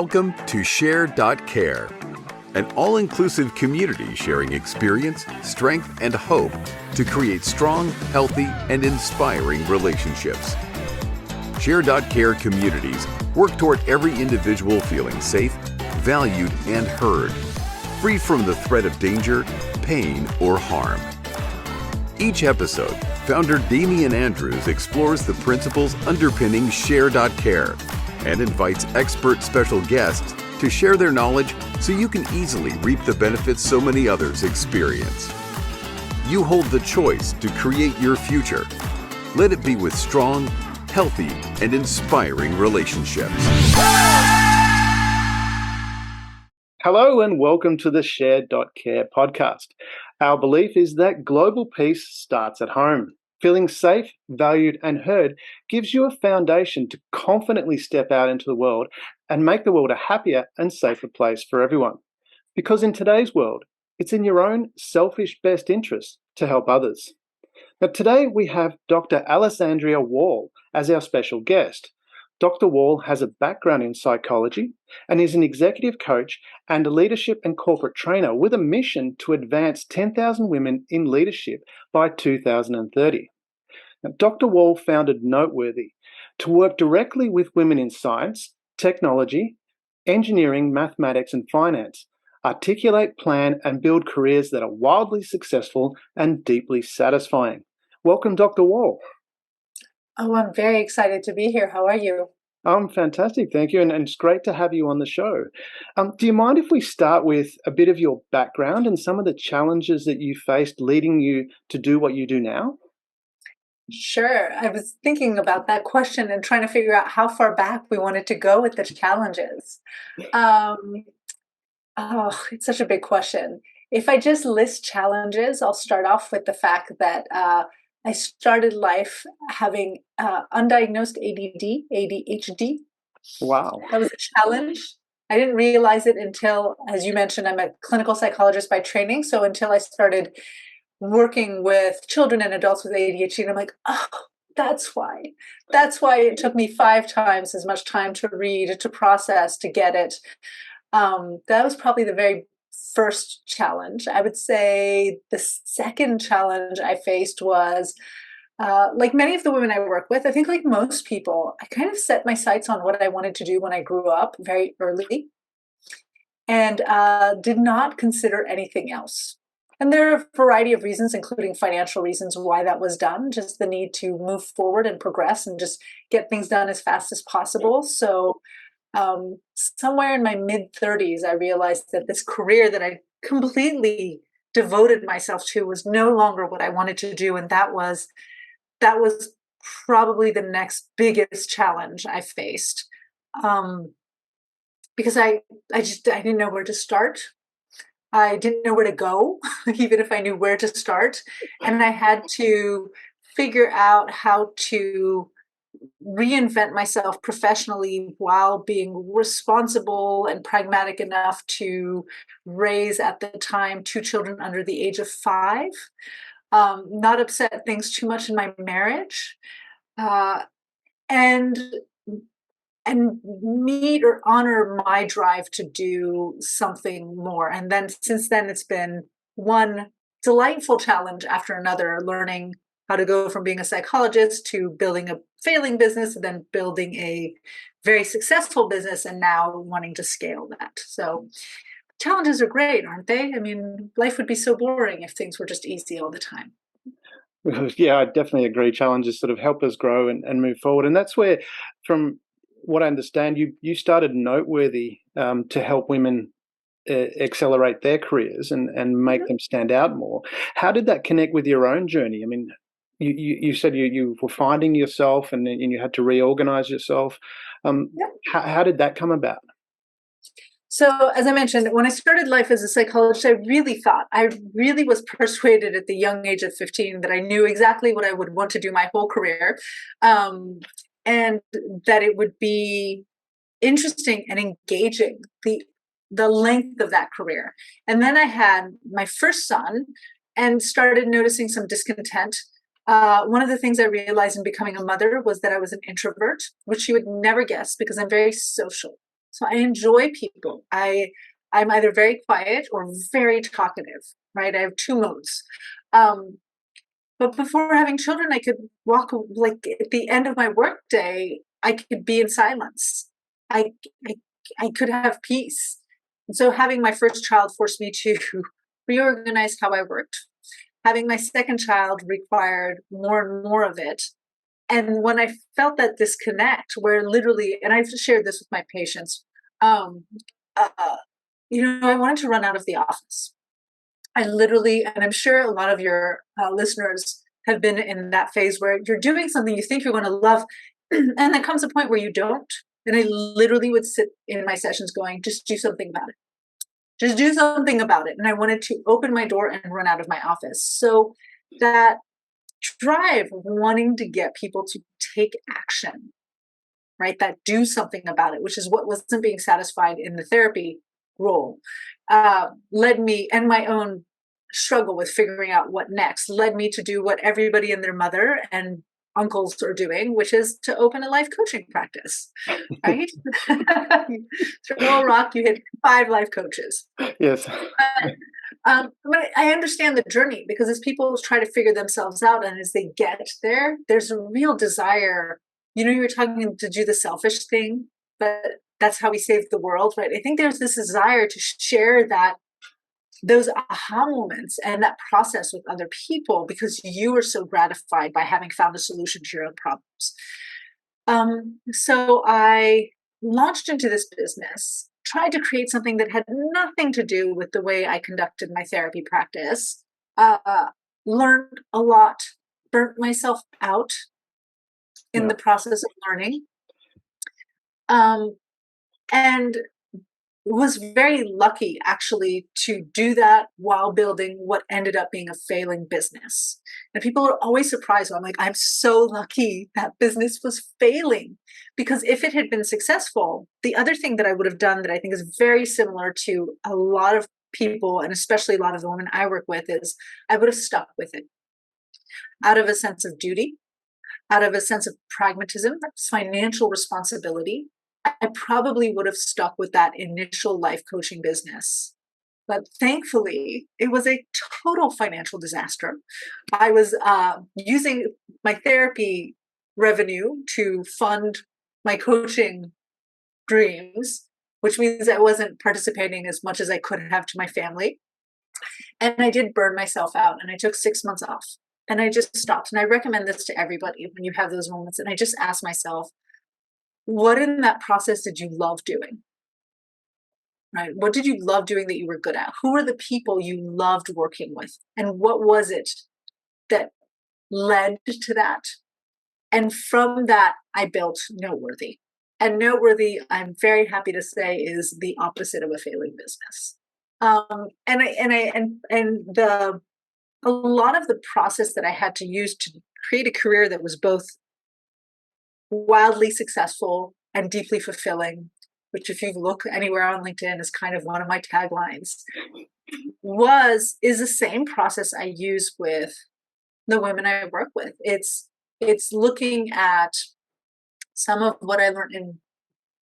Welcome to Share.care, an all-inclusive community sharing experience, strength, and hope to create strong, healthy, and inspiring relationships. Share.care communities work toward every individual feeling safe, valued, and heard, free from the threat of danger, pain, or harm. Each episode, founder Damian Andrews explores the principles underpinning Share.care and invites expert special guests to share their knowledge so you can easily reap the benefits so many others experience. You hold the choice to create your future. Let it be with strong, healthy, and inspiring relationships. Hello and welcome to the Share.care podcast. Our belief is that global peace starts at home. Feeling safe, valued, and heard gives you a foundation to confidently step out into the world and make the world a happier and safer place for everyone. Because in today's world, it's in your own selfish best interest to help others. Now, today we have Dr. Alessandra Wall as our special guest. Dr. Wall has a background in psychology and is an executive coach and a leadership and corporate trainer with a mission to advance 10,000 women in leadership by 2030. Now, Dr. Wall founded Noteworthy to work directly with women in science, technology, engineering, mathematics, and finance, articulate, plan, and build careers that are wildly successful and deeply satisfying. Welcome, Dr. Wall. Oh, I'm very excited to be here. How are you? I'm fantastic, thank you, and it's great to have you on the show. Do you mind if we start with a bit of your background and some of the challenges that you faced leading you to do what you do now? Sure. I was thinking about that question and trying to figure out how far back we wanted to go with the challenges. Um, it's such a big question. If I just list challenges, I'll start off with the fact that I started life having undiagnosed ADD, ADHD. Wow. That was a challenge. I didn't realize it until, as you mentioned, I'm a clinical psychologist by training. So until I started working with children and adults with ADHD, and I'm like, oh, that's why. That's why it took me 5 times as much time to read, to process, to get it. That was probably the very first challenge. I would say the second challenge I faced was, like many of the women I work with, I think like most people, I kind of set my sights on what I wanted to do when I grew up very early and did not consider anything else. And there are a variety of reasons, including financial reasons, why that was done, just the need to move forward and progress and just get things done as fast as possible. So somewhere in my mid-30s, I realized that this career that I completely devoted myself to was no longer what I wanted to do. And that was probably the next biggest challenge I faced. Because I didn't know where to start. I didn't know where to go, even if I knew where to start. And I had to figure out how to reinvent myself professionally while being responsible and pragmatic enough to raise, at the time, 2 children under the age of 5, not upset things too much in my marriage, and meet or honor my drive to do something more. And then since then, it's been one delightful challenge after another, learning how to go from being a psychologist to building a failing business and then building a very successful business and now wanting to scale that. So challenges are great, aren't they? I mean, life would be so boring if things were just easy all the time. Yeah, I definitely agree. Challenges sort of help us grow and move forward. And that's where, from what I understand, you started Noteworthy to help women accelerate their careers and make them stand out more. How did that connect with your own journey? I mean, you said you were finding yourself and you had to reorganize yourself. How did that come about? So, as I mentioned, when I started life as a psychologist, I really was persuaded at the young age of 15 that I knew exactly what I would want to do my whole career, and that it would be interesting and engaging, the length of that career. And then I had my first son and started noticing some discontent. One of the things I realized in becoming a mother was that I was an introvert, which you would never guess because I'm very social. So I enjoy people. I'm either very quiet or very talkative, right? I have two modes. But before having children, I could walk, like at the end of my workday, I could be in silence. I, I, I could have peace. And so having my first child forced me to reorganize how I worked. Having my second child required more and more of it. And when I felt that disconnect, where literally, and I've shared this with my patients, um, uh, I wanted to run out of the office. I literally, and I'm sure a lot of your listeners have been in that phase where you're doing something you think you're going to love, and there comes a point where you don't. And I literally would sit in my sessions going, just do something about it. Just do something about it. And I wanted to open my door and run out of my office. So that drive, wanting to get people to take action, right? That do something about it, which is what wasn't being satisfied in the therapy role, led me, and my own struggle with figuring out what next led me to do what everybody and their mother and uncles are doing, which is to open a life coaching practice, right? Throw a rock, you hit 5 life coaches. Yes. But I understand the journey, because as people try to figure themselves out and as they get there, there's a real desire. You were talking to do the selfish thing, but that's how we save the world, right? I think there's this desire to share those aha moments and that process with other people, because you are so gratified by having found a solution to your own problems. So I launched into this business, tried to create something that had nothing to do with the way I conducted my therapy practice, learned a lot, burnt myself out in the process of learning, and was very lucky actually to do that while building what ended up being a failing business. And people are always surprised. I'm like, I'm so lucky that business was failing, because if it had been successful, the other thing that I would have done that I think is very similar to a lot of people, and especially a lot of the women I work with, is I would have stuck with it out of a sense of duty, out of a sense of pragmatism, financial responsibility. I probably would have stuck with that initial life coaching business. But thankfully, it was a total financial disaster. I was using my therapy revenue to fund my coaching dreams, which means I wasn't participating as much as I could have to my family. And I did burn myself out, and I took 6 months off, and I just stopped. And I recommend this to everybody when you have those moments. And I just ask myself, what in that process did you love doing? Right? What did you love doing that you were good at? Who are the people you loved working with? And what was it that led to that? And from that, I built Noteworthy. And Noteworthy, I'm very happy to say, is the opposite of a failing business. A lot of the process that I had to use to create a career that was both wildly successful and deeply fulfilling, which if you look anywhere on LinkedIn is kind of one of my taglines, is the same process I use with the women I work with. It's looking at some of what I learned in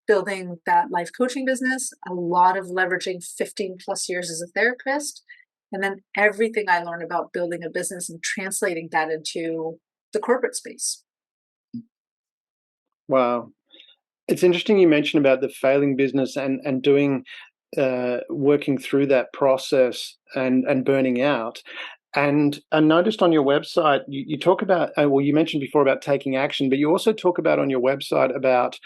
building that life coaching business, a lot of leveraging 15 plus years as a therapist, and then everything I learned about building a business and translating that into the corporate space. Wow. It's interesting you mentioned about the failing business and doing working through that process and burning out. And I noticed on your website you talk about you mentioned before about taking action, but you also talk about on your website about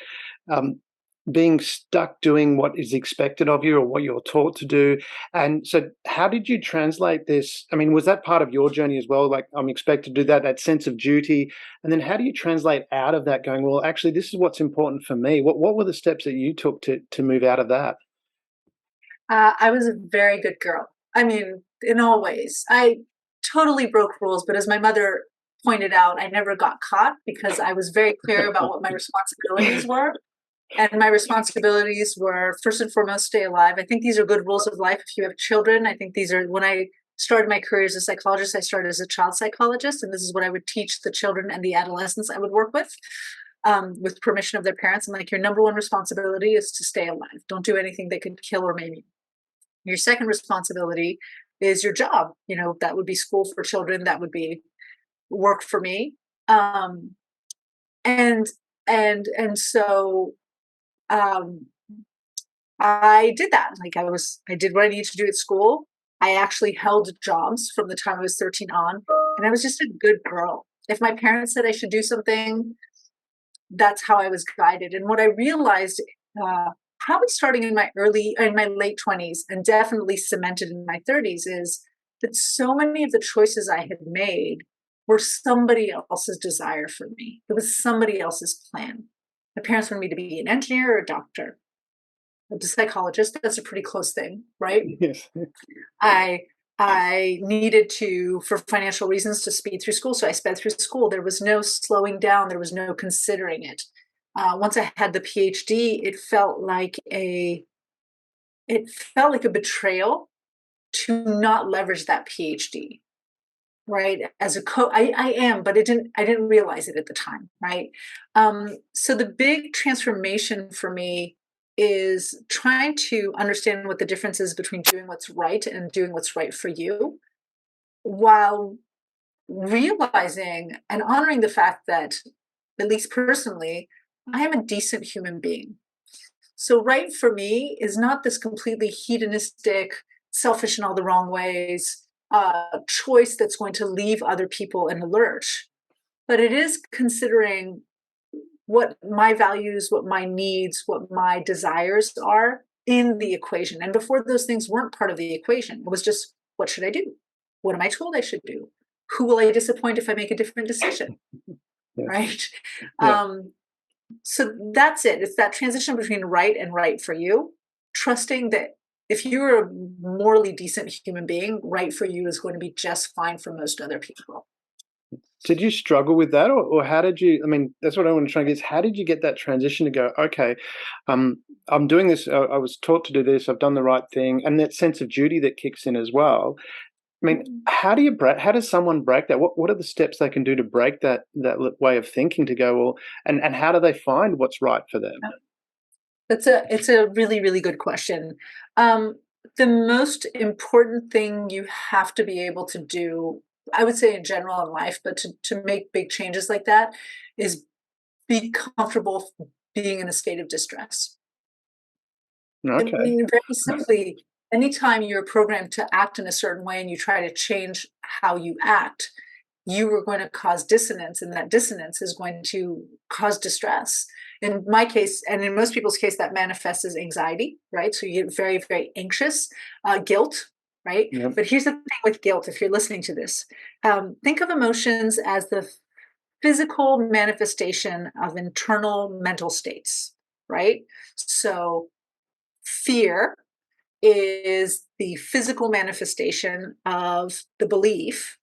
being stuck doing what is expected of you or what you're taught to do. And so how did you translate this? I mean, was that part of your journey as well? Like, I'm expected to do that sense of duty. And then how do you translate out of that going, well, actually, this is what's important for me? What were the steps that you took to move out of that? I was a very good girl. I mean, in all ways. I totally broke rules, but as my mother pointed out, I never got caught because I was very clear about what my responsibilities were. And my responsibilities were, first and foremost, stay alive. I think these are good rules of life if you have children. I think these are, when I started my career as a psychologist, I started as a child psychologist, and this is what I would teach the children and the adolescents I would work with. with permission of their parents. I'm like, your number one responsibility is to stay alive. Don't do anything that could kill or maim you. Your second responsibility is your job. That would be school for children. That would be work for me. And so I did that. Like I did what I needed to do at school. I actually held jobs from the time I was 13 on, and I was just a good girl. If my parents said I should do something, that's how I was guided. And what I realized, probably starting in my late 20s and definitely cemented in my 30s, is that so many of the choices I had made were somebody else's desire for me. It was somebody else's plan. My parents wanted me to be an engineer or a doctor, a psychologist. That's a pretty close thing, right? Yes. I needed to, for financial reasons, to speed through school. So I sped through school. There was no slowing down. There was no considering it. Once I had the PhD, it felt like a betrayal to not leverage that PhD. Right. As a I am, but I didn't realize it at the time. Right. So the big transformation for me is trying to understand what the difference is between doing what's right and doing what's right for you, while realizing and honoring the fact that, at least personally, I am a decent human being. So right for me is not this completely hedonistic, selfish in all the wrong ways, choice that's going to leave other people in a lurch, but it is considering what my values, what my needs, what my desires are in the equation. And before, those things weren't part of the equation. It was just, what should I do? What am I told I should do? Who will I disappoint if I make a different decision? Yes. Right. Yeah. So that's it. It's that transition between right and right for you, trusting that if you're a morally decent human being, right for you is going to be just fine for most other people. Did you struggle with that, or how did you? I mean, that's what I want to try and get. Is how did you get that transition to go? Okay, I'm doing this. I was taught to do this. I've done the right thing, and that sense of duty that kicks in as well. I mean, how do you break? How does someone break that? What are the steps they can do to break that way of thinking? To go, well, and how do they find what's right for them? It's a really, really good question. The most important thing you have to be able to do, I would say in general in life, but to make big changes like that, is be comfortable being in a state of distress. I Okay. mean, very simply, anytime you're programmed to act in a certain way and you try to change how you act, you are going to cause dissonance, and that dissonance is going to cause distress. In my case, and in most people's case, that manifests as anxiety, right? So you get very, very anxious, guilt, right? Yep. But here's the thing with guilt, if you're listening to this, think of emotions as the physical manifestation of internal mental states, right? So fear is the physical manifestation of the belief,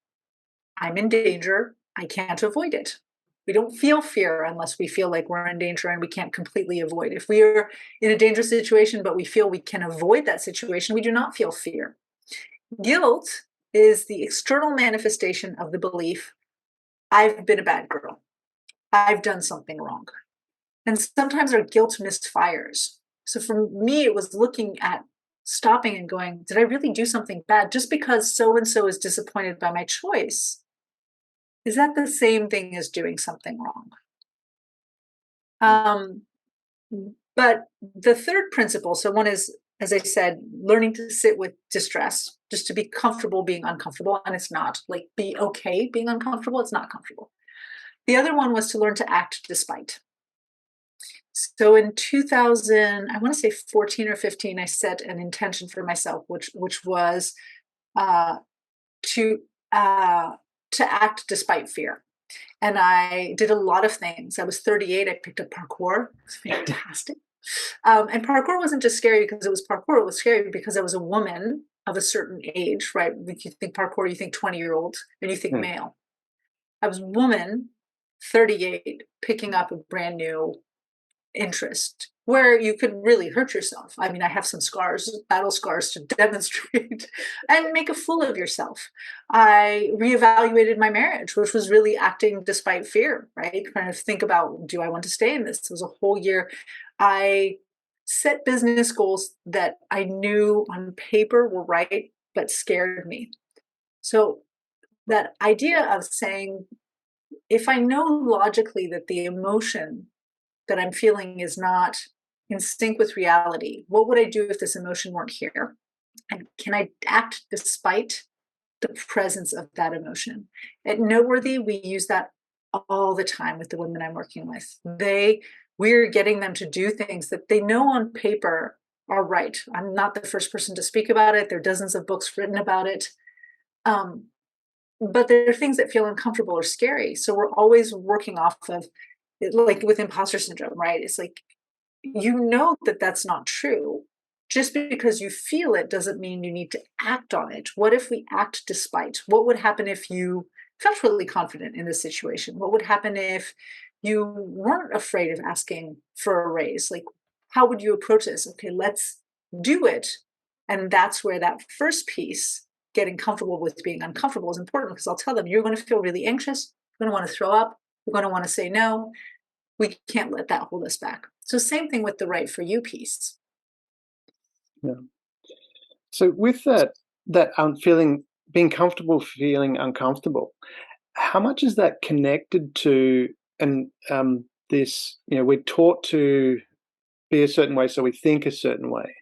I'm in danger, I can't avoid it. We don't feel fear unless we feel like we're in danger and we can't completely avoid. If we are in a dangerous situation, but we feel we can avoid that situation, we do not feel fear. Guilt is the external manifestation of the belief, I've been a bad girl, I've done something wrong. And sometimes our guilt misfires. So for me, it was looking at stopping and going, did I really do something bad? Just because so and so is disappointed by my choice, is that the same thing as doing something wrong? But the third principle, so one is, as I said, learning to sit with distress, just to be comfortable being uncomfortable. And it's not like be okay being uncomfortable. It's not comfortable. The other one was to learn to act despite. So in 2000, I want to say 14 or 15, I set an intention for myself, which was uh, to act despite fear. And I did a lot of things. I was 38. I picked up parkour. It was fantastic. And parkour wasn't just scary because it was parkour. It was scary because I was a woman of a certain age, right? If you think parkour, you think 20-year-old, and you think male. I was woman, 38, picking up a brand new interest, where you could really hurt yourself. I mean, I have some scars, battle scars to demonstrate, and make a fool of yourself. I reevaluated my marriage, which was really acting despite fear, right? Trying to think about, do I want to stay in this? It was a whole year. I set business goals that I knew on paper were right, but scared me. So that idea of saying, if I know logically that the emotion that I'm feeling is not in sync with reality, what would I do if this emotion weren't here? And can I act despite the presence of that emotion? At Noteworthy, we use that all the time with the women I'm working with. We're getting them to do things that they know on paper are right. I'm not the first person to speak about it. There are dozens of books written about it. But there are things that feel uncomfortable or scary. So we're always working off of it, like with imposter syndrome, right? It's like, you know that that's not true. Just because you feel it doesn't mean you need to act on it. What if we act despite? What would happen if you felt really confident in this situation? What would happen if you weren't afraid of asking for a raise? Like, how would you approach this? Okay, let's do it. And that's where that first piece, getting comfortable with being uncomfortable, is important, because I'll tell them, you're going to feel really anxious. You're going to want to throw up. You're going to want to say no. We can't let that hold us back. So same thing with the right for you piece. Yeah. So with that feeling, being comfortable, feeling uncomfortable, how much is that connected to, and this, we're taught to be a certain way, so we think a certain way,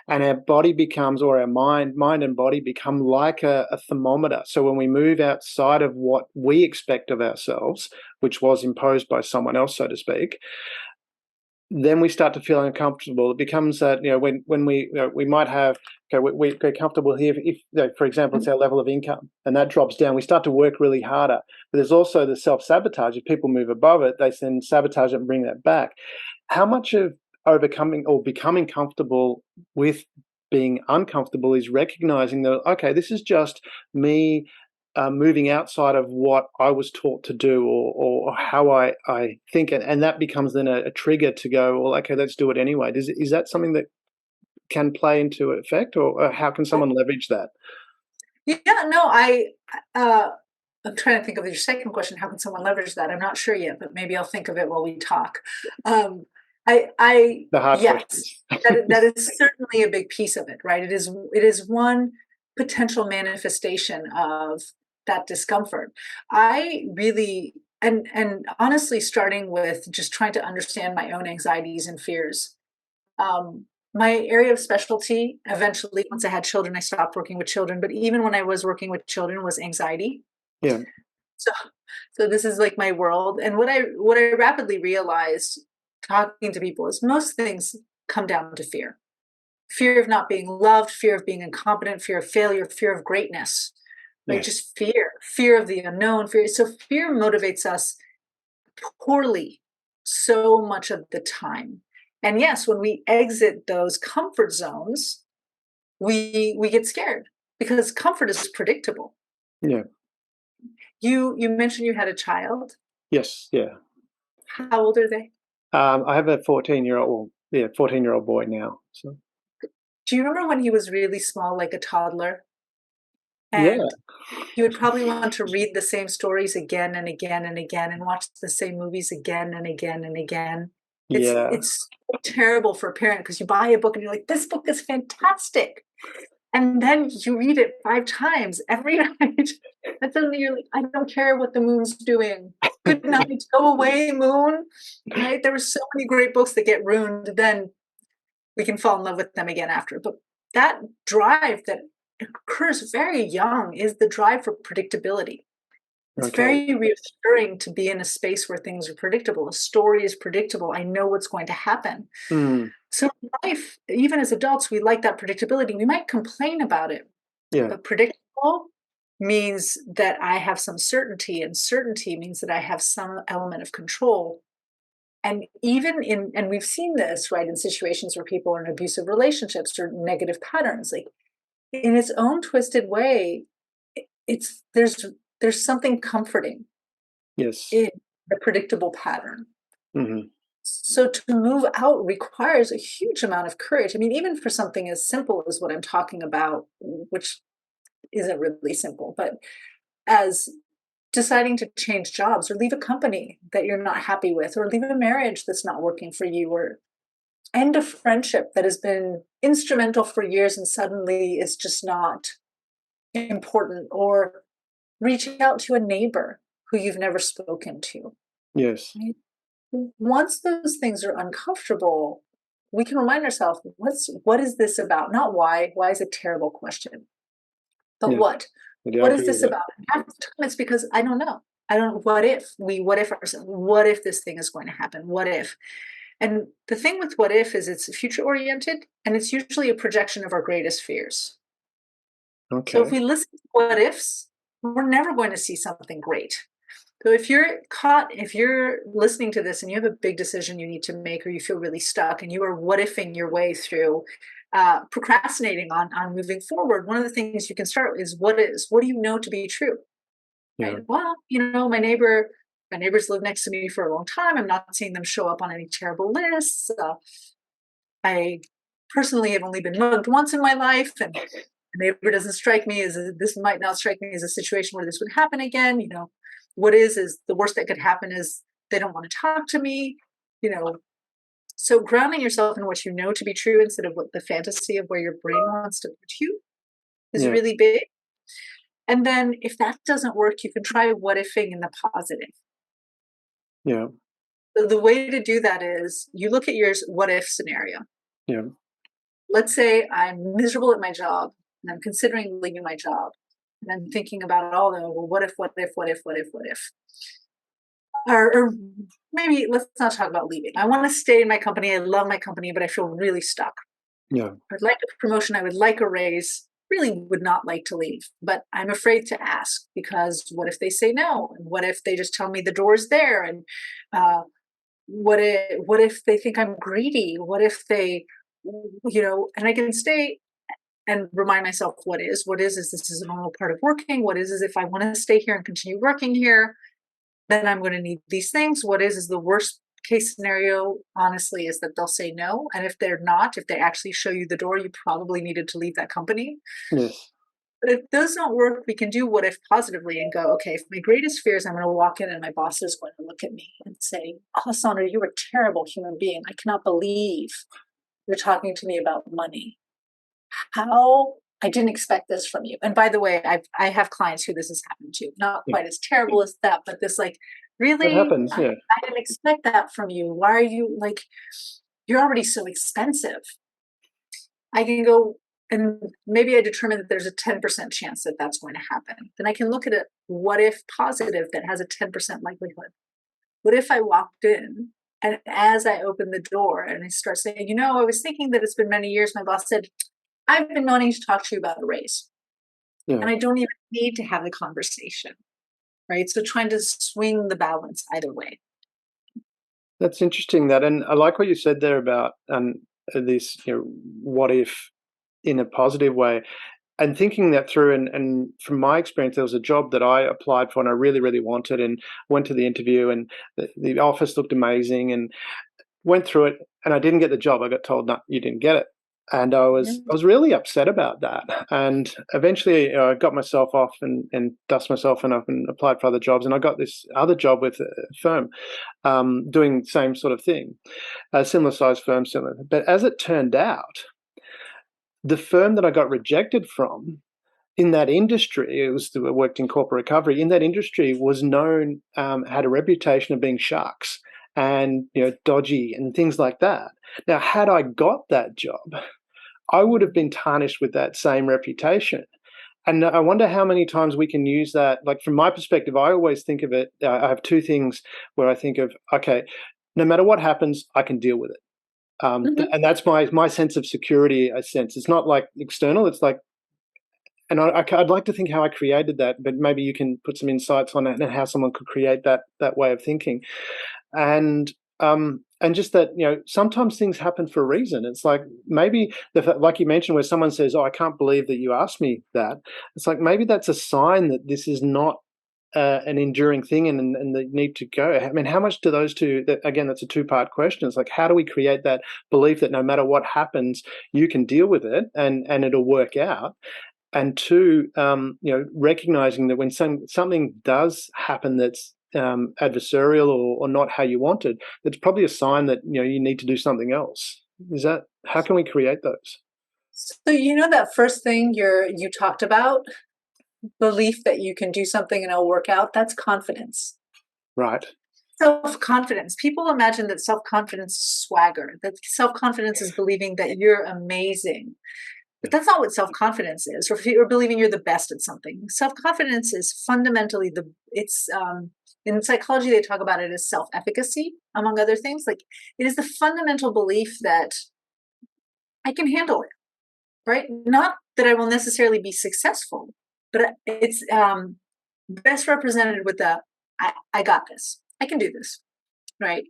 and our body becomes, or our mind and body become like a thermometer. So when we move outside of what we expect of ourselves, which was imposed by someone else, so to speak, then we start to feel uncomfortable. It becomes that, when we might have, okay, we get comfortable here. If, for example, it's our level of income and that drops down, we start to work really harder. But there's also the self-sabotage. If people move above it, they then sabotage it and bring that back. How much of overcoming or becoming comfortable with being uncomfortable is recognizing that, okay, this is just me moving outside of what I was taught to do, or how I think, and that becomes then a trigger to go, well, okay, let's do it anyway. Is that something that can play into effect, or how can someone leverage that? Yeah, no, I'm trying to think of your second question. How can someone leverage that? I'm not sure yet, but maybe I'll think of it while we talk. The hard Yes, questions. that is certainly a big piece of it, right? It is one potential manifestation of that discomfort. I really, and honestly, starting with just trying to understand my own anxieties and fears. My area of specialty, eventually, once I had children, I stopped working with children. But even when I was working with children, was anxiety. Yeah. So, so this is like my world. And what I rapidly realized talking to people is most things come down to fear. Fear of not being loved, fear of being incompetent, fear of failure, fear of greatness, right? Yes. Just fear of the unknown, fear. So fear motivates us poorly so much of the time. And yes, when we exit those comfort zones, we get scared because comfort is predictable. Yeah. You mentioned you had a child. Yes. Yeah. How old are they? I have a 14-year-old boy now. So Do you remember when he was really small, like a toddler? yeah. And you would probably want to read the same stories again and again and again, and watch the same movies again and again and again. Yeah. It's terrible for a parent, because you buy a book and you're like, this book is fantastic. And then you read it 5 times every night. And suddenly you're like, I don't care what the moon's doing. Good night. Go away, moon. Right? There were so many great books that get ruined. Then we can fall in love with them again after. But that drive that occurs very young is the drive for predictability. It's Okay. very reassuring to be in a space where things are predictable. A story is predictable. I know what's going to happen. Mm. So life, even as adults, we like that predictability. We might complain about it, Yeah. but predictable means that I have some certainty, and certainty means that I have some element of control. And and we've seen this, right, in situations where people are in abusive relationships or negative patterns, like, in its own twisted way, it's there's something comforting Yes. in the predictable pattern. Hmm. So to move out requires a huge amount of courage. I mean, even for something as simple as what I'm talking about, which isn't really simple, but as deciding to change jobs or leave a company that you're not happy with, or leave a marriage that's not working for you, or end a friendship that has been instrumental for years and suddenly is just not important, or reach out to a neighbor who you've never spoken to. Yes. Right? Once those things are uncomfortable, we can remind ourselves, what is this about? Not why. Why is a terrible question, but Yeah. what? Yeah, I What is agree with this that. about? And half the time it's because I don't know. I don't. What if ourselves? What if this thing is going to happen? What if? And the thing with what if is it's future oriented, and it's usually a projection of our greatest fears. So if Okay. we listen to what ifs, we're never going to see something great. So if you're listening to this and you have a big decision you need to make, or you feel really stuck and you are what ifing your way through, procrastinating on moving forward, one of the things you can start is what do you know to be true? Yeah. Right? Well, my neighbors live next to me for a long time. I'm not seeing them show up on any terrible lists. I personally have only been mugged once in my life, and the neighbor doesn't strike me as this might not strike me as a situation where this would happen again. What is the worst that could happen is they don't want to talk to me. You know, so grounding yourself in what you know to be true instead of what the fantasy of where your brain wants to put you is Yeah. really big. And then if that doesn't work, you can try what ifing in the positive. Yeah. The way to do that is you look at your what if scenario. Yeah. Let's say I'm miserable at my job and I'm considering leaving my job. And I'm thinking about all the, well, what if, what if, what if, what if, what if? Or maybe let's not talk about leaving. I want to stay in my company. I love my company, but I feel really stuck. Yeah. I'd like a promotion. I would like a raise. Really would not like to leave, but I'm afraid to ask because what if they say no? And what if they just tell me the door's there? And what if they think I'm greedy? What if they, and I can stay and remind myself what is this is a normal part of working. What is if I want to stay here and continue working here, then I'm going to need these things. What is the worst case scenario, honestly, is that they'll say no. And if if they actually show you the door, you probably needed to leave that company. Yes. But if those don't work, we can do what if positively and go, okay, if my greatest fear is I'm going to walk in and my boss is going to look at me and say, Alessandra, you're a terrible human being. I cannot believe you're talking to me about money. How I didn't expect this from you. And by the way, I have clients who this has happened to. Not Yeah. quite as terrible as that, but this like, That really, happens. I Yeah. didn't expect that from you. Why are you like, you're already so expensive. I can go and maybe I determine that there's a 10% chance that that's going to happen. Then I can look at a what if positive that has a 10% likelihood. What if I walked in and as I opened the door and I start saying, I was thinking that it's been many years, my boss said, I've been wanting to talk to you about a raise. Yeah. And I don't even need to have the conversation. Right. So trying to swing the balance either way. That's interesting. And I like what you said there about this, what if in a positive way. And thinking that through, and from my experience, there was a job that I applied for and I really, really wanted, and went to the interview, and the office looked amazing, and went through it, and I didn't get the job. I got told, no, you didn't get it. And I was Mm-hmm. I was really upset about that. And eventually I got myself off and dust myself and up and applied for other jobs. And I got this other job with a firm doing the same sort of thing, a similar size firm, similar. But as it turned out, the firm that I got rejected from in that industry, it worked in corporate recovery. In that industry, was known, had a reputation of being sharks and dodgy and things like that. Now, had I got that job, I would have been tarnished with that same reputation. And I wonder how many times we can use that. Like from my perspective, I always think of it. I have two things where I think of, okay, no matter what happens, I can deal with it. Mm-hmm. And that's my sense of security. I sense it's not like external. It's like, and I'd like to think how I created that, but maybe you can put some insights on it and how someone could create that way of thinking. And just that, sometimes things happen for a reason. It's like maybe like you mentioned, where someone says, "Oh, I can't believe that you asked me that." It's like maybe that's a sign that this is not an enduring thing and the need to go. I mean, how much do those two, again, that's a two-part question. It's like, how do we create that belief that no matter what happens, you can deal with it and it'll work out? And two, recognizing that when something does happen that's adversarial or not how you wanted, it's probably a sign that you need to do something else. How can we create those? So that first thing you talked about, belief that you can do something and it'll work out, that's confidence. Right. Self-confidence. People imagine that self-confidence is swagger, that self-confidence is believing that you're amazing. But that's not what self-confidence is, or believing you're the best at something. Self-confidence is fundamentally in psychology, they talk about it as self-efficacy, among other things. Like, it is the fundamental belief that I can handle it, right? Not that I will necessarily be successful, but it's best represented with I got this. I can do this, right?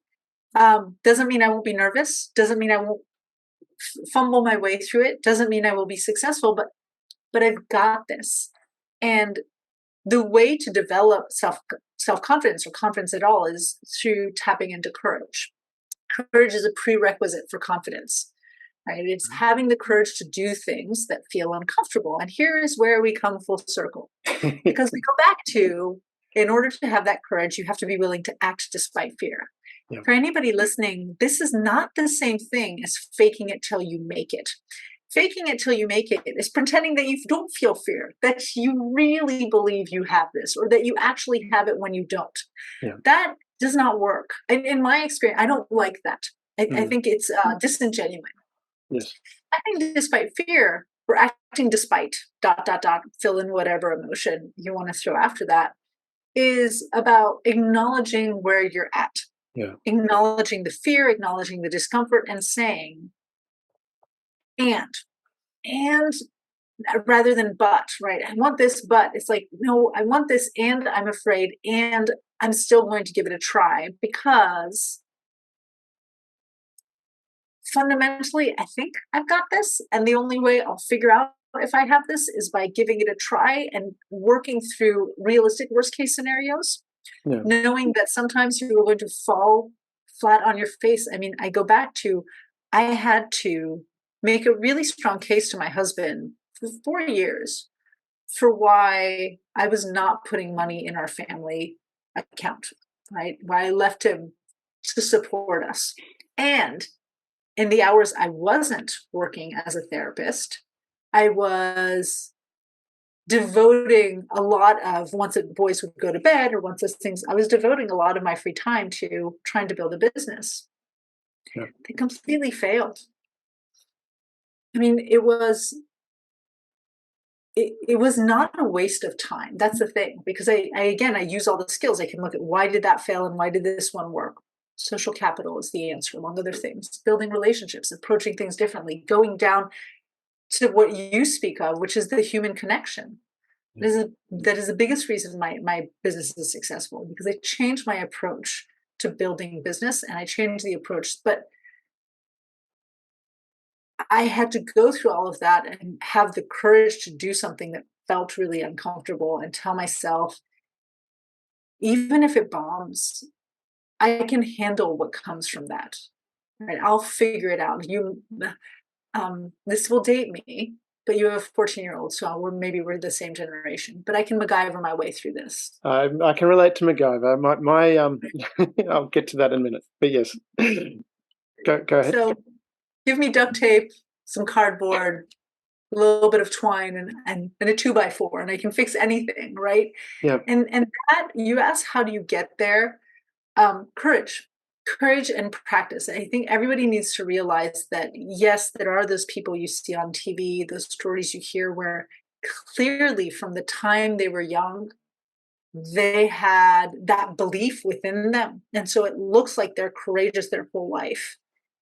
Doesn't mean I won't be nervous. Doesn't mean I won't fumble my way through it. Doesn't mean I will be successful, but I've got this. And the way to develop self-confidence or confidence at all is through tapping into courage. Courage is a prerequisite for confidence, right? It's having the courage to do things that feel uncomfortable. And here is where we come full circle. Because we go back to, in order to have that courage, you have to be willing to act despite fear. Yeah. For anybody listening, this is not the same thing as faking it till you make it. Faking it till you make it is pretending that you don't feel fear, that you really believe you have this, or that you actually have it when you don't. Yeah. That does not work. In my experience, I don't like that. I think it's disingenuous. Yes. Acting despite fear, or acting despite ... fill in whatever emotion you want to throw after that, is about acknowledging where you're at. Yeah. Acknowledging the fear, acknowledging the discomfort, and saying, and rather than but, right? I want this, but it's like, no, I want this, and I'm afraid, and I'm still going to give it a try, because fundamentally, I think I've got this, and the only way I'll figure out if I have this is by giving it a try and working through realistic worst case scenarios. Yeah. Knowing that sometimes you're going to fall flat on your face. I mean, I go back to, I had to make a really strong case to my husband for 4 years for why I was not putting money in our family account, right? Why I left him to support us. And in the hours I wasn't working as a therapist, I was devoting a lot of, once the boys would go to bed or once those things, I was devoting a lot of my free time to trying to build a business. Yeah. They completely failed. I mean, it was not a waste of time. That's the thing, because I use all the skills. I can look at why did that fail and why did this one work. Social capital is the answer, among other things. Building relationships, approaching things differently, going down to what you speak of, which is the human connection. Yeah. That is the biggest reason my business is successful, because I changed my approach to building business, and I changed the approach. But I had to go through all of that and have the courage to do something that felt really uncomfortable and tell myself, even if it bombs, I can handle what comes from that. Right? I'll figure it out. This will date me, but you have a 14-year-old, so maybe we're the same generation. But I can MacGyver my way through this. I can relate to MacGyver. I'll get to that in a minute. But yes, go ahead. So, give me duct tape, some cardboard, a little bit of twine, and a 2x4, and I can fix anything, right? Yeah. And that, you ask, how do you get there? Courage and practice. I think everybody needs to realize that, yes, there are those people you see on TV, those stories you hear where clearly from the time they were young, they had that belief within them. And so it looks like they're courageous their whole life.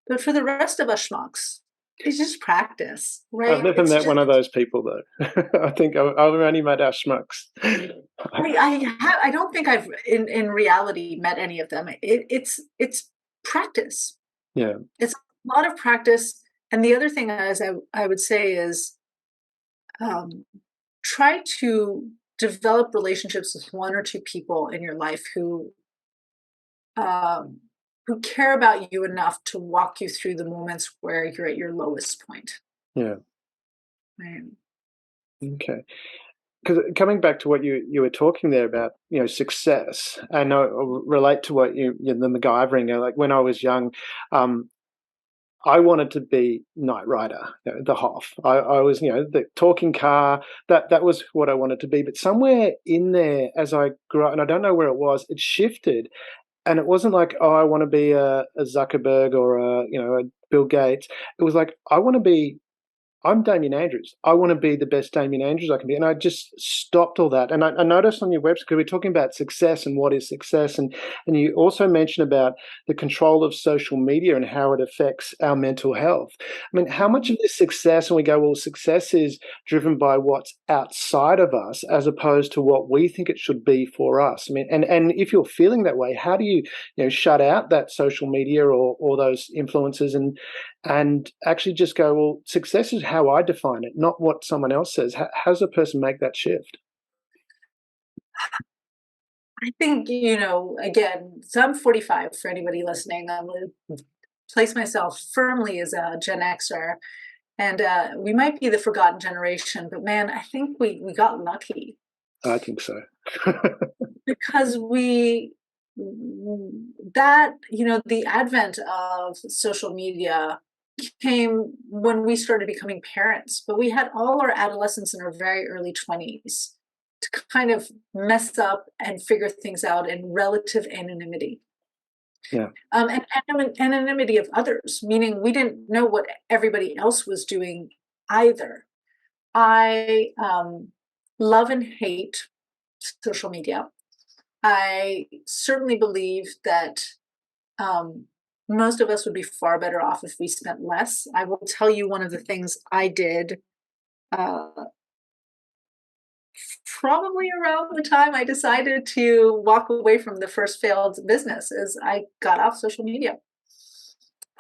But for the rest of us schmucks, it's just practice, right? I've never met one of those people, though. I think I've only met our schmucks. I don't think I've, in reality, met any of them. It's practice. Yeah. It's a lot of practice. And the other thing, as I would say, is try to develop relationships with one or two people in your life um, who care about you enough to walk you through the moments where you're at your lowest point. Yeah. Right? Okay. Because coming back to what you were talking there about, success, I know relate to what the MacGyvering. Like when I was young, um, I wanted to be Knight Rider, the Hoff. I was, the talking car. That was what I wanted to be. But somewhere in there, as I grew up, and I don't know where it was, it shifted, and it wasn't like, oh, I want to be a Zuckerberg or a Bill Gates. It was like, I'm Damien Andrews. I want to be the best Damien Andrews I can be. And I just stopped all that. And I noticed on your website, because we're talking about success and what is success. And you also mention about the control of social media and how it affects our mental health. I mean, how much of this success, and we go, well, success is driven by what's outside of us as opposed to what we think it should be for us. I mean, and if you're feeling that way, how do you, shut out that social media or those influences and actually just go, well, success is how I define it, not what someone else says. How does a person make that shift? I think, again, so I'm 45 for anybody listening. I'm going to place myself firmly as a Gen Xer. And we might be the forgotten generation, but man, I think we got lucky. I think so. Because the advent of social media came when we started becoming parents, but we had all our adolescents in our very early 20s to kind of mess up and figure things out in relative anonymity. Yeah. And anonymity of others, meaning we didn't know what everybody else was doing either. I love and hate social media. I certainly believe that most of us would be far better off if we spent less. I will tell you one of the things I did uh, probably around the time I decided to walk away from the first failed business is I got off social media.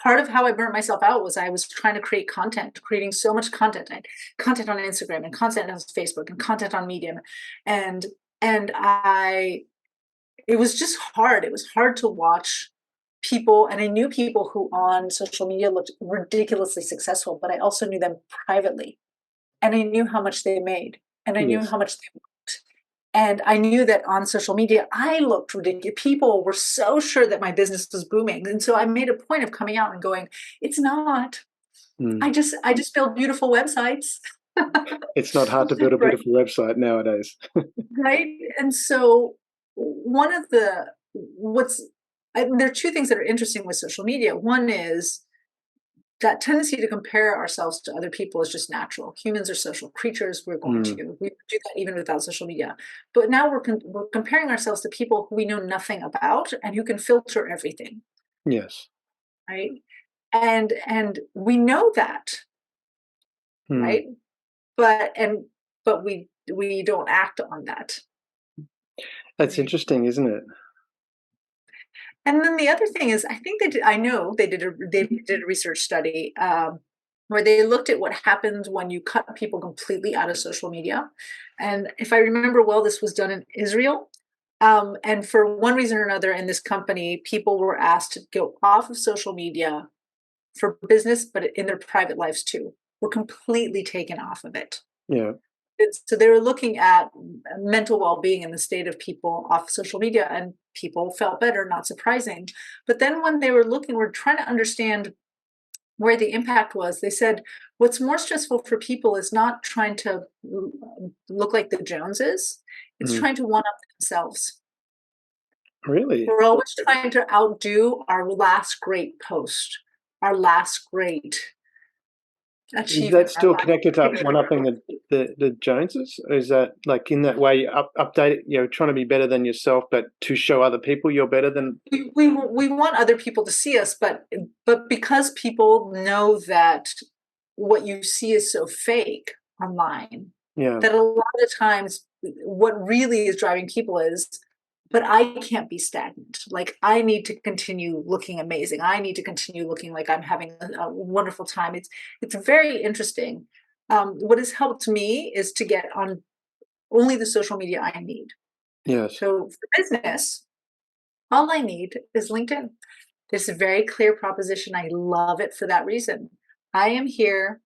Part of how I burnt myself out was I was trying to create content, creating so much content. I had content on Instagram and content on Facebook and content on Medium. And it was just hard. It was hard to watch people, and I knew people who on social media looked ridiculously successful, but I also knew them privately, and I knew how much they made, and I knew Yes. how much they worked. And I knew that on social media, I looked ridiculous. People were so sure that my business was booming. And so I made a point of coming out and going, it's not. Mm. I just build beautiful websites. It's not hard to build a Right. beautiful website nowadays. Right. And so one of there are two things that are interesting with social media. One is that tendency to compare ourselves to other people is just natural. Humans are social creatures. Mm. We do that even without social media. But now we're comparing ourselves to people who we know nothing about and who can filter everything, Yes. right? And we know that, Mm. right? But we don't act on that. That's Right? interesting, isn't it? And then the other thing is, I think I know they did a research study where they looked at what happens when you cut people completely out of social media. And if I remember well, this was done in Israel. And for one reason or another in this company, people were asked to go off of social media for business, but in their private lives too, were completely taken off of it. Yeah. So they were looking at mental well-being and the state of people off social media, and people felt better, not surprising. But then when they were trying to understand where the impact was, they said what's more stressful for people is not trying to look like the Joneses, it's Mm. trying to one up themselves. Really? We're always trying to outdo our last great post, our last great Is that achievement, our still last connected to picture. one-upping the Joneses? Or is that like in that way you update it, trying to be better than yourself, but to show other people you're better than? We want other people to see us, but because people know that what you see is so fake online, Yeah. that a lot of times what really is driving people is, but I can't be stagnant. Like I need to continue looking amazing. I need to continue looking like I'm having a wonderful time. It's very interesting. What has helped me is to get on only the social media I need. Yes. So for business, all I need is LinkedIn. It's a very clear proposition. I love it for that reason. I am here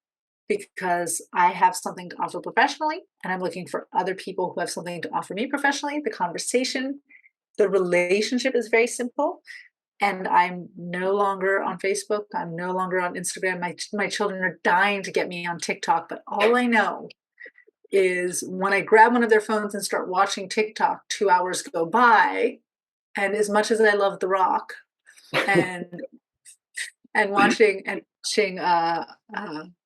because I have something to offer professionally, and I'm looking for other people who have something to offer me professionally. The conversation, the relationship is very simple. And I'm no longer on Facebook. I'm no longer on Instagram. My children are dying to get me on TikTok, but all I know is when I grab one of their phones and start watching TikTok, 2 hours go by. And as much as I love The Rock and watching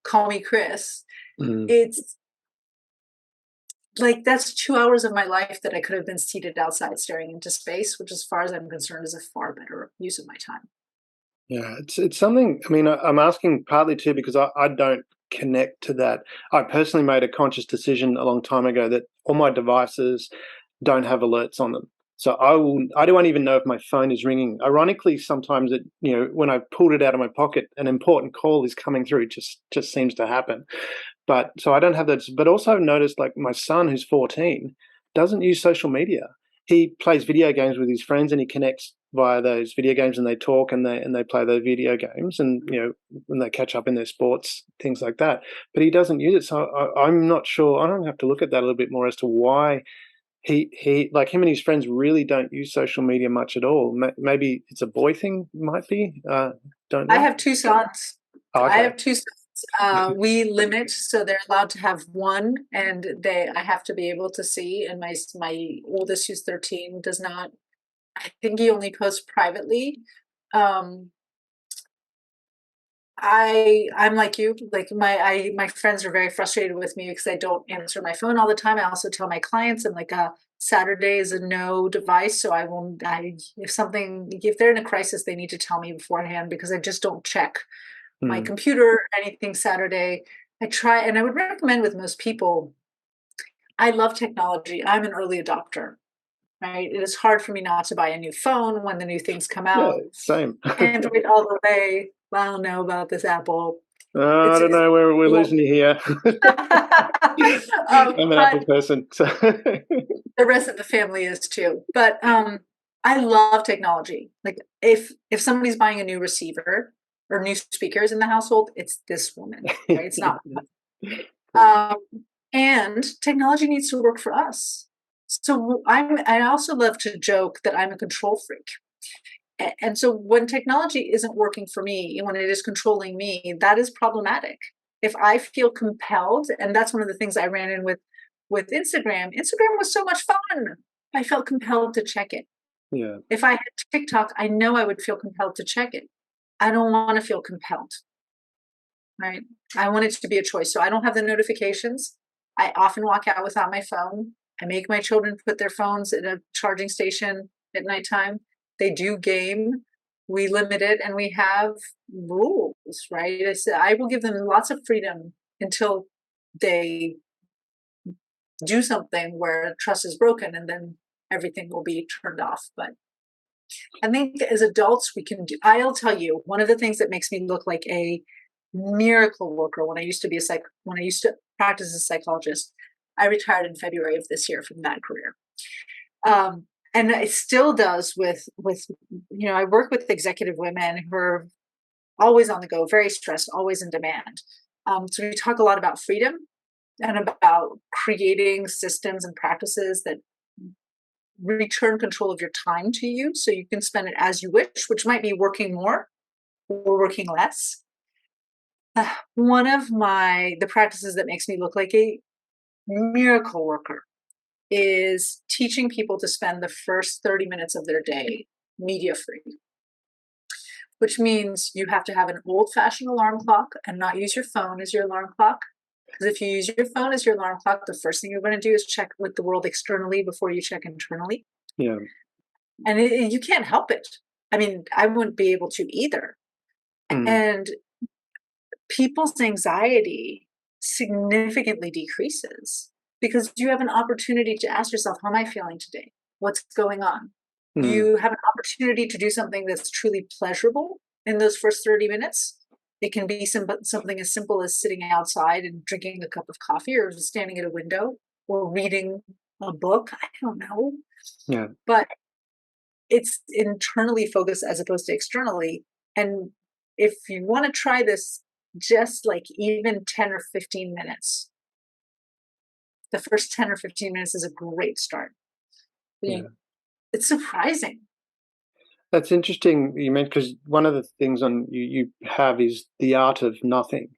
Call Me Chris, Mm. it's like that's 2 hours of my life that I could have been seated outside staring into space, which as far as I'm concerned is a far better use of my time. Yeah, it's something. I mean, I'm asking partly too because I don't connect to that. I personally made a conscious decision a long time ago that all my devices don't have alerts on them. So I don't even know if my phone is ringing. Ironically, sometimes when I pulled it out of my pocket, an important call is coming through. It just seems to happen. But so I don't have that. But also I've noticed like my son, who's 14, doesn't use social media. He plays video games with his friends and he connects via those video games, and they talk and they play those video games, and when they catch up in their sports, things like that. But he doesn't use it. So I'm not sure. I don't have to look at that a little bit more as to why he like him and his friends really don't use social media much at all. Maybe it's a boy thing, might be. Don't I know. have two sons. Oh, I okay. have two sons. We limit, so they're allowed to have one, and I have to be able to see. And my oldest, who's 13, does not. I think he only posts privately. Um, I'm like you. Like my friends are very frustrated with me because I don't answer my phone all the time. I also tell my clients I'm like Saturday is a no device, so I won't. If they're in a crisis, they need to tell me beforehand because I just don't check my Hmm. computer, anything Saturday. I try, and I would recommend with most people, I love technology. I'm an early adopter, right? It is hard for me not to buy a new phone when the new things come Yeah, out. same. Android all the way. I don't know about this Apple. I don't It's know where we're cool. losing you here. I'm an Apple But person. So. the rest of the family is too. But I love technology. Like if somebody's buying a new receiver or new speakers in the household, it's this woman, right? It's not. Cool. Um, and technology needs to work for us. So I also love to joke that I'm a control freak. And so when technology isn't working for me, when it is controlling me, that is problematic. If I feel compelled, and that's one of the things I ran in with Instagram. Instagram was so much fun. I felt compelled to check it. Yeah. If I had TikTok, I know I would feel compelled to check it. I don't want to feel compelled, right? I want it to be a choice. So I don't have the notifications. I often walk out without my phone. I make my children put their phones in a charging station at nighttime. They do game. We limit it and we have rules, right? I said I will give them lots of freedom until they do something where trust is broken, and then everything will be turned off. But I think as adults, we can do, I'll tell you, one of the things that makes me look like a miracle worker when I used to when I used to practice as a psychologist, I retired in February of this year from that career. And it still does I work with executive women who are always on the go, very stressed, always in demand. So we talk a lot about freedom and about creating systems and practices that return control of your time to you so you can spend it as you wish, which might be working more or working less. One of the practices that makes me look like a miracle worker is teaching people to spend the first 30 minutes of their day media free, which means you have to have an old fashioned alarm clock and not use your phone as your alarm clock. Because if you use your phone as your alarm clock, the first thing you're going to do is check with the world externally before you check internally. Yeah. And you can't help it. I mean, I wouldn't be able to either. Mm. And people's anxiety significantly decreases because you have an opportunity to ask yourself, how am I feeling today? What's going on? Mm. You have an opportunity to do something that's truly pleasurable in those first 30 minutes. It can be something as simple as sitting outside and drinking a cup of coffee or standing at a window. or reading a book. I don't know. Yeah. But it's internally focused as opposed to externally. And if you want to try this, just like even 10 or 15 minutes, the first 10 or 15 minutes is a great start. Yeah. It's surprising. That's interesting you meant, because one of the things on you have is the art of nothing.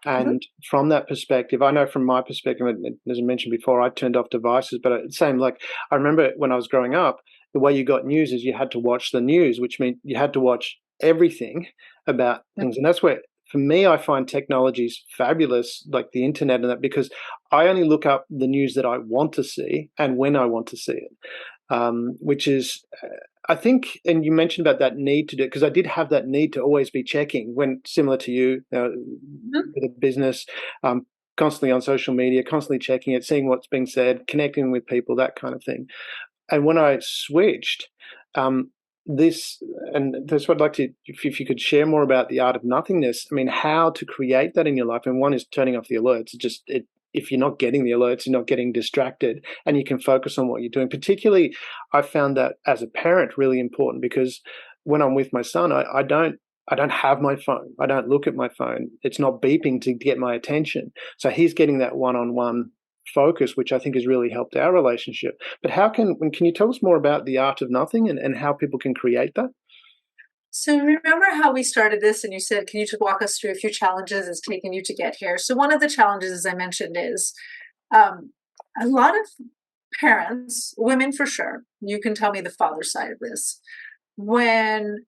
Mhm. And from that perspective, I know from my perspective, as I mentioned before, I turned off devices, but it's same, like I remember when I was growing up, the way you got news is you had to watch the news, which meant you had to watch everything about things. And that's where, for me, I find technology's fabulous, like the internet and that, because I only look up the news that I want to see and when I want to see it, which is, I think, and you mentioned about that need to do, because I did have that need to always be checking when, similar to you, Mhm. with a business, constantly on social media, constantly checking it, seeing what's being said, connecting with people, that kind of thing. And when I switched, this, and that's what I'd like to, if you could share more about the art of nothingness. I mean, how to create that in your life. And one is turning off the alerts. If you're not getting the alerts, you're not getting distracted, and you can focus on what you're doing. Particularly, I found that as a parent really important, because when I'm with my son, I don't have my phone. I don't look at my phone. It's not beeping to get my attention. So he's getting that one-on-one focus, which I think has really helped our relationship. But can you tell us more about the art of nothing, and how people can create that? So remember how we started this and you said, can you just walk us through a few challenges it's taken you to get here? So one of the challenges, as I mentioned, is um, a lot of parents, women for sure, you can tell me the father side of this, when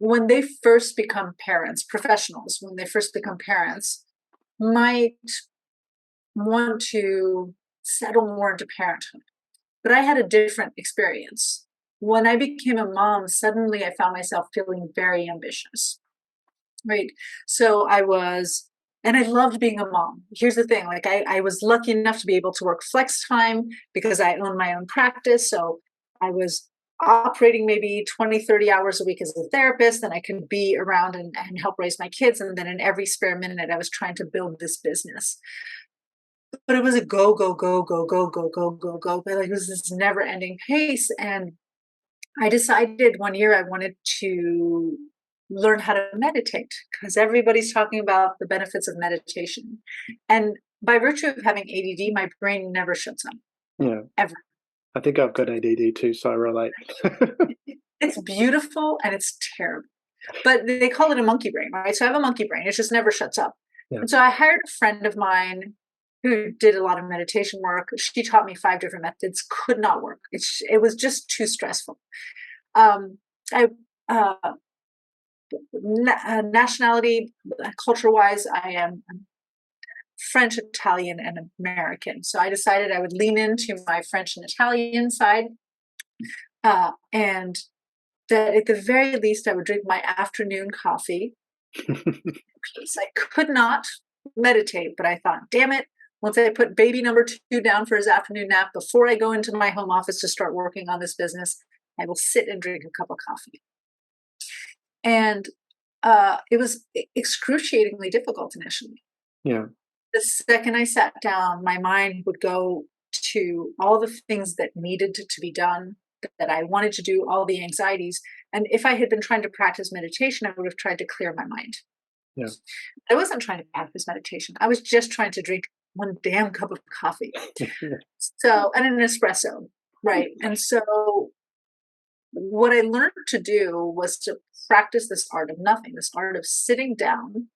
when they first become parents, professionals, when they first become parents, might want to settle more into parenthood. But I had a different experience. When I became a mom, suddenly I found myself feeling very ambitious, right? So I was, and I loved being a mom. Here's the thing, like I was lucky enough to be able to work flex time because I own my own practice. So I was operating maybe 20, 30 hours a week as a therapist, and I could be around and help raise my kids. And then in every spare minute, I was trying to build this business. But it was a go, go, go, go, go, go, go, go, go. But like, it was this never ending pace. And I decided one year I wanted to learn how to meditate because everybody's talking about the benefits of meditation. And by virtue of having ADD, my brain never shuts up, Yeah, ever. I think I've got ADD too, so I relate. It's beautiful and it's terrible. But they call it a monkey brain, right? So I have a monkey brain. It just never shuts up. Yeah, And so I hired a friend of mine who did a lot of meditation work. She taught me 5 different methods, could not work. It was just too stressful. Um, I uh, nationality, culture wise, I am French, Italian, and American. So I decided I would lean into my French and Italian side, and that at the very least I would drink my afternoon coffee. I could not meditate, but I thought, damn it. Once I put baby number 2 down for his afternoon nap, before I go into my home office to start working on this business, I will sit and drink a cup of coffee. And it was excruciatingly difficult initially. yeah, The second I sat down, my mind would go to all the things that needed to be done, that I wanted to do, all the anxieties. And if I had been trying to practice meditation, I would have tried to clear my mind. yeah. I wasn't trying to practice meditation. I was just trying to drink one damn cup of coffee. So, and an espresso, right? And so, what I learned to do was to practice this art of nothing, this art of sitting down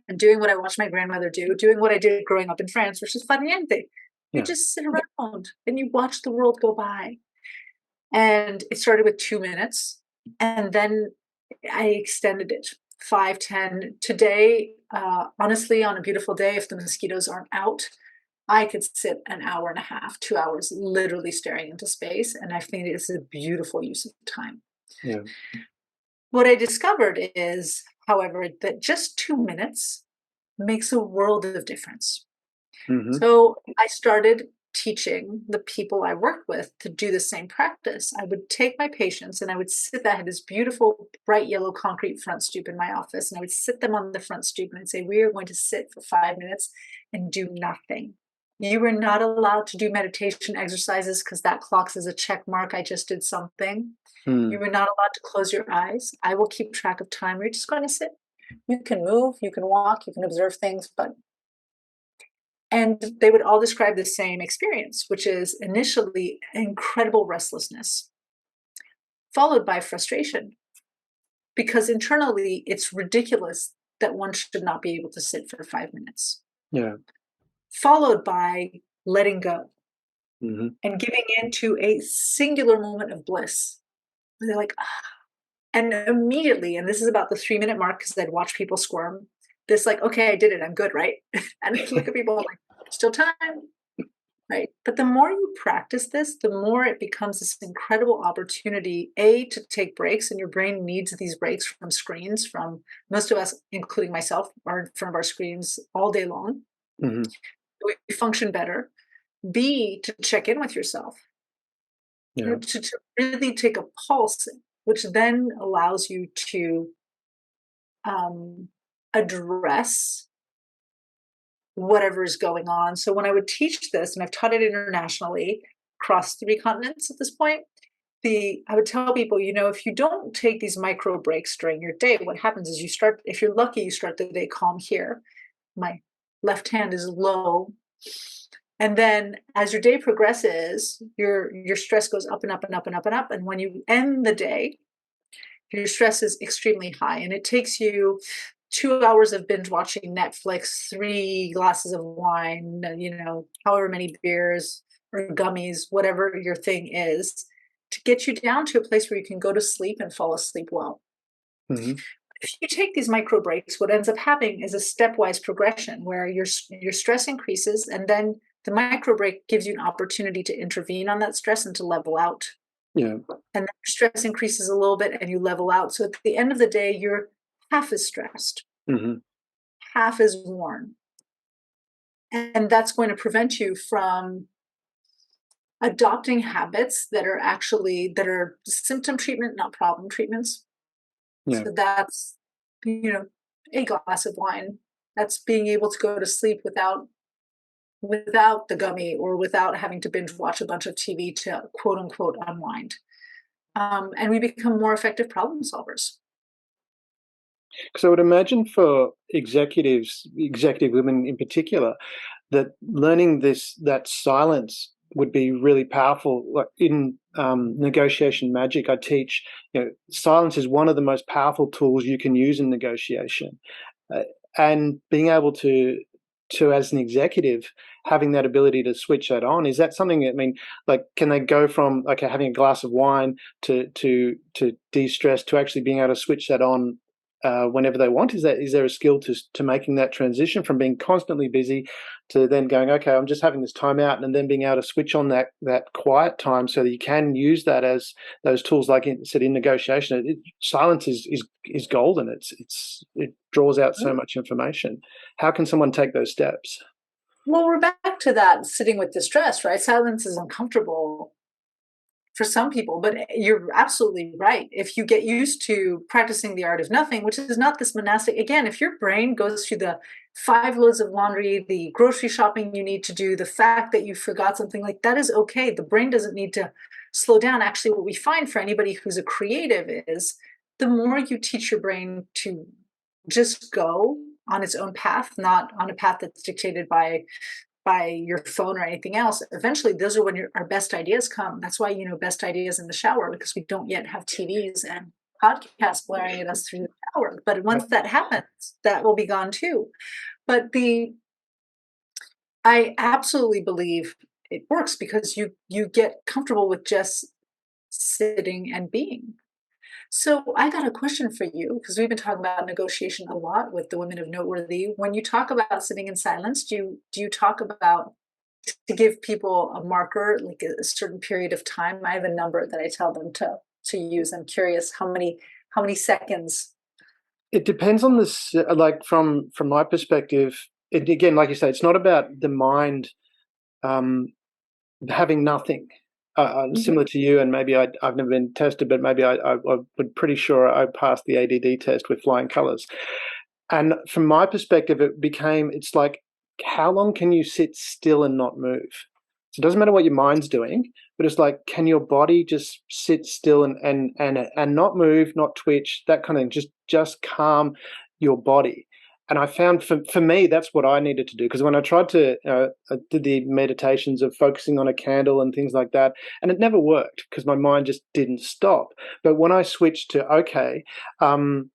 and doing what I watched my grandmother do, doing what I did growing up in France, which is far niente. You Yeah, just sit around and you watch the world go by. And it started with 2 minutes, and then I extended it 5, 10. Today, honestly, on a beautiful day, if the mosquitoes aren't out, I could sit an hour and a half, 2 hours, literally staring into space. And I think it's a beautiful use of time. yeah. What I discovered is, however, that just 2 minutes makes a world of difference. Hmm. So I started teaching the people I work with to do the same practice. I would take my patients and I would sit, I had this beautiful bright yellow concrete front stoop in my office, and I would sit them on the front stoop and I'd say, we are going to sit for 5 minutes and do nothing. You were not allowed to do meditation exercises because that clocks as a check mark. I just did something. You were not allowed to close your eyes. I will keep track of time. You're just going to sit. You can move, you can walk, you can observe things, and they would all describe the same experience, which is initially incredible restlessness, followed by frustration, because internally it's ridiculous that one should not be able to sit for 5 minutes, Yeah. followed by letting go Mm-hmm. and giving into a singular moment of bliss. They're like, ah. And immediately, and this is about the 3 minute mark because I'd watch people squirm. This like, okay, I did it. I'm good, right? And I look at people I'm like, still time, right? But the more you practice this, the more it becomes this incredible opportunity, A, to take breaks, and your brain needs these breaks from screens, from most of us, including myself, are in front of our screens all day long. Mm-hmm. We function better. B, to check in with yourself, Yeah. to really take a pulse, which then allows you to address whatever is going on. So when I would teach this, and I've taught it internationally across 3 continents at this point, I would tell people, if you don't take these micro breaks during your day, what happens is if you're lucky, you start the day calm here. My left hand is low. And then as your day progresses, your stress goes up and up and up and up and up. And when you end the day, your stress is extremely high. And it takes you 2 hours of binge watching Netflix, 3 glasses of wine, however many beers or gummies, whatever your thing is, to get you down to a place where you can go to sleep and fall asleep well. Mm-hmm. If you take these micro breaks, what ends up happening is a stepwise progression where your stress increases, and then the micro break gives you an opportunity to intervene on that stress and to level out. Yeah. And then your stress increases a little bit and you level out. So at the end of the day, you're half as stressed, Mm-hmm. half as worn. And that's going to prevent you from adopting habits that are symptom treatment, not problem treatments. Yeah. So that's, a glass of wine. That's being able to go to sleep without the gummy or without having to binge watch a bunch of TV to quote unquote unwind. And we become more effective problem solvers. Because I would imagine for executive women in particular, that learning that silence would be really powerful. Like in negotiation magic, I teach, silence is one of the most powerful tools you can use in negotiation, and being able to as an executive, having that ability to switch that on, is that something that, like, can they go from having a glass of wine to de-stress to actually being able to switch that on whenever they want? Is there a skill to making that transition from being constantly busy to then going, okay, I'm just having this time out, and then being able to switch on that quiet time so that you can use that as those tools, like in negotiation? Silence is golden. It draws out so much information. How can someone take those steps? Well, we're back to that sitting with distress, right? Silence is uncomfortable for some people, but you're absolutely right. If you get used to practicing the art of nothing, which is not this monastic, again, if your brain goes through the 5 loads of laundry, the grocery shopping you need to do, the fact that you forgot something, like, that is okay. The brain doesn't need to slow down. Actually, what we find for anybody who's a creative is the more you teach your brain to just go on its own path, not on a path that's dictated by your phone or anything else, eventually those are when our best ideas come. That's why, best ideas in the shower, because we don't yet have TVs and podcasts blaring at us through the shower. But once that happens, that will be gone too. But I absolutely believe it works because you get comfortable with just sitting and being. So I got a question for you, because we've been talking about negotiation a lot with the women of Noteworthy. When you talk about sitting in silence, do you talk about to give people a marker, like a certain period of time? I have a number that I tell them to use. I'm curious how many seconds. It depends on this. Like from my perspective, again, like you say, it's not about the mind having nothing. Similar to you, and maybe I've never been tested, but maybe I'm pretty sure I passed the ADD test with flying colours. And from my perspective, it's like how long can you sit still and not move? So it doesn't matter what your mind's doing, but it's like, can your body just sit still and not move, not twitch, that kind of thing, just calm your body. And I found for me, that's what I needed to do. Because when I tried to, I did the meditations of focusing on a candle and things like that, and it never worked because my mind just didn't stop. But when I switched to, okay, I'm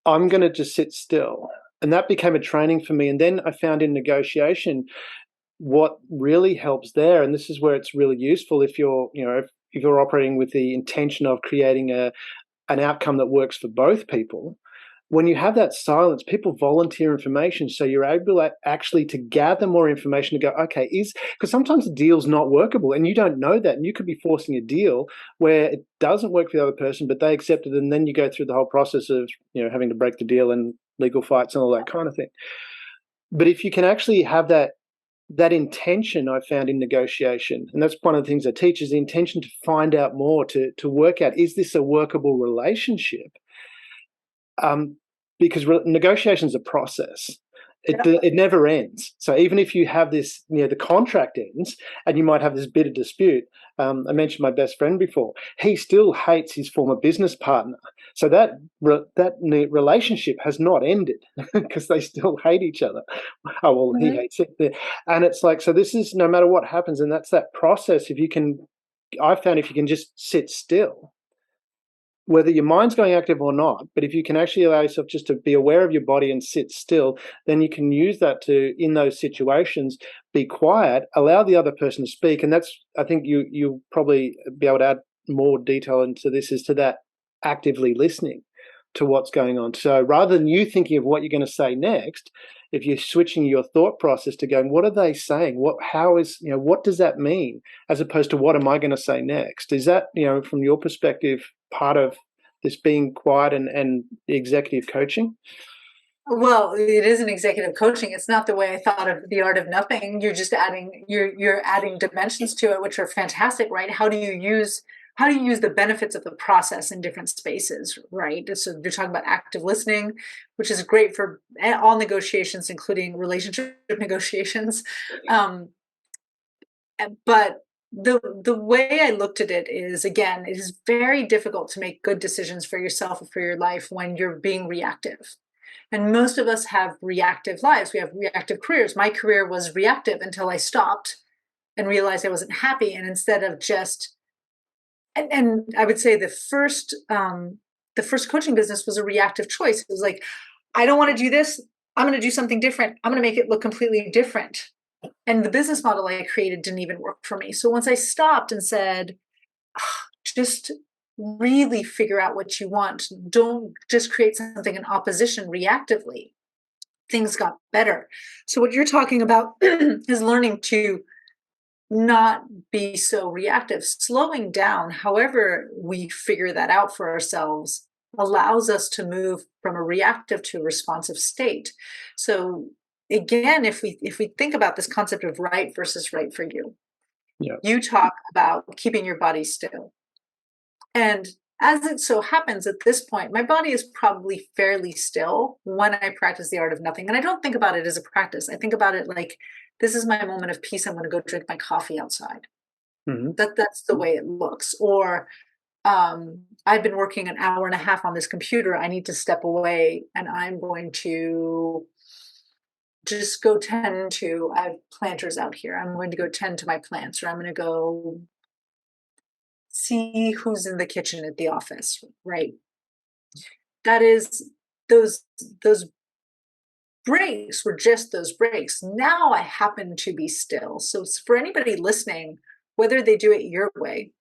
going to just sit still. And that became a training for me. And then I found in negotiation, what really helps there, and this is where it's really useful if you're, if you're operating with the intention of creating an outcome that works for both people. When you have that silence, people volunteer information, so you're able actually to gather more information to go, okay, because sometimes the deal's not workable and you don't know that, and you could be forcing a deal where it doesn't work for the other person, but they accept it, and then you go through the whole process of having to break the deal and legal fights and all that kind of thing. But if you can actually have that intention, I found in negotiation, and that's one of the things I teach, is the intention to find out more, to work out, is this a workable relationship? Because negotiation is a process. It never ends. So even if you have this, the contract ends and you might have this bit of dispute. I mentioned my best friend before. He still hates his former business partner. So that relationship has not ended because they still hate each other. Oh, well, he hates it. And it's like, so this is no matter what happens. And that's that process. I found if you can just sit still, whether your mind's going active or not, but if you can actually allow yourself just to be aware of your body and sit still, then you can use that to, in those situations, be quiet, allow the other person to speak. And that's, I think you'll probably be able to add more detail into this, is to that actively listening to what's going on. So rather than you thinking of what you're going to say next, if you're switching your thought process to going, what are they saying? What does that mean? As opposed to, what am I going to say next? Is that, from your perspective, part of this being quiet and executive coaching? Well, it is an executive coaching. It's not the way I thought of the art of nothing. You're just adding, you're adding dimensions to it, which are fantastic, right? How do you use the benefits of the process in different spaces, right? So you're talking about active listening, which is great for all negotiations, including relationship negotiations. But the way I looked at it is, again, it is very difficult to make good decisions for yourself or for your life when you're being reactive. And most of us have reactive lives. We have reactive careers. My career was reactive until I stopped and realized I wasn't happy. And instead of just, and I would say the first coaching business was a reactive choice. It was like, I don't want to do this. I'm going to do something different. I'm going to make it look completely different. And the business model I created didn't even work for me. So once I stopped and said, just really figure out what you want, don't just create something in opposition reactively, things got better. So what you're talking about is learning to not be so reactive. Slowing down, however we figure that out for ourselves, allows us to move from a reactive to a responsive state. So again, if we think about this concept of right versus right for you, you talk about keeping your body still. And as it so happens at this point, my body is probably fairly still when I practice the art of nothing. And I don't think about it as a practice. I think about it like, this is my moment of peace. I'm going to go drink my coffee outside. Mm-hmm. That's the way it looks. Or I've been working an hour and a half on this computer. I need to step away and I'm going to just go tend to, I have planters out here. I'm going to go tend to my plants, or I'm going to go see who's in the kitchen at the office, right? That is, those breaks were just those breaks. Now I happen to be still. So for anybody listening, whether they do it your way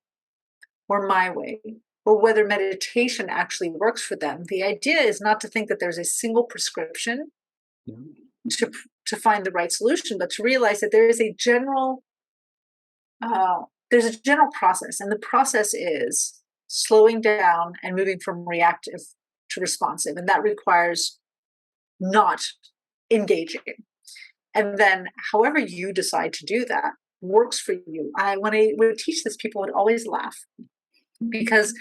or my way, or whether meditation actually works for them, the idea is not to think that there's a single prescription to find the right solution, but to realize that there is a general process, and the process is slowing down and moving from reactive to responsive, and that requires not engaging. And then however you decide to do that works for you. When I would teach this, people would always laugh because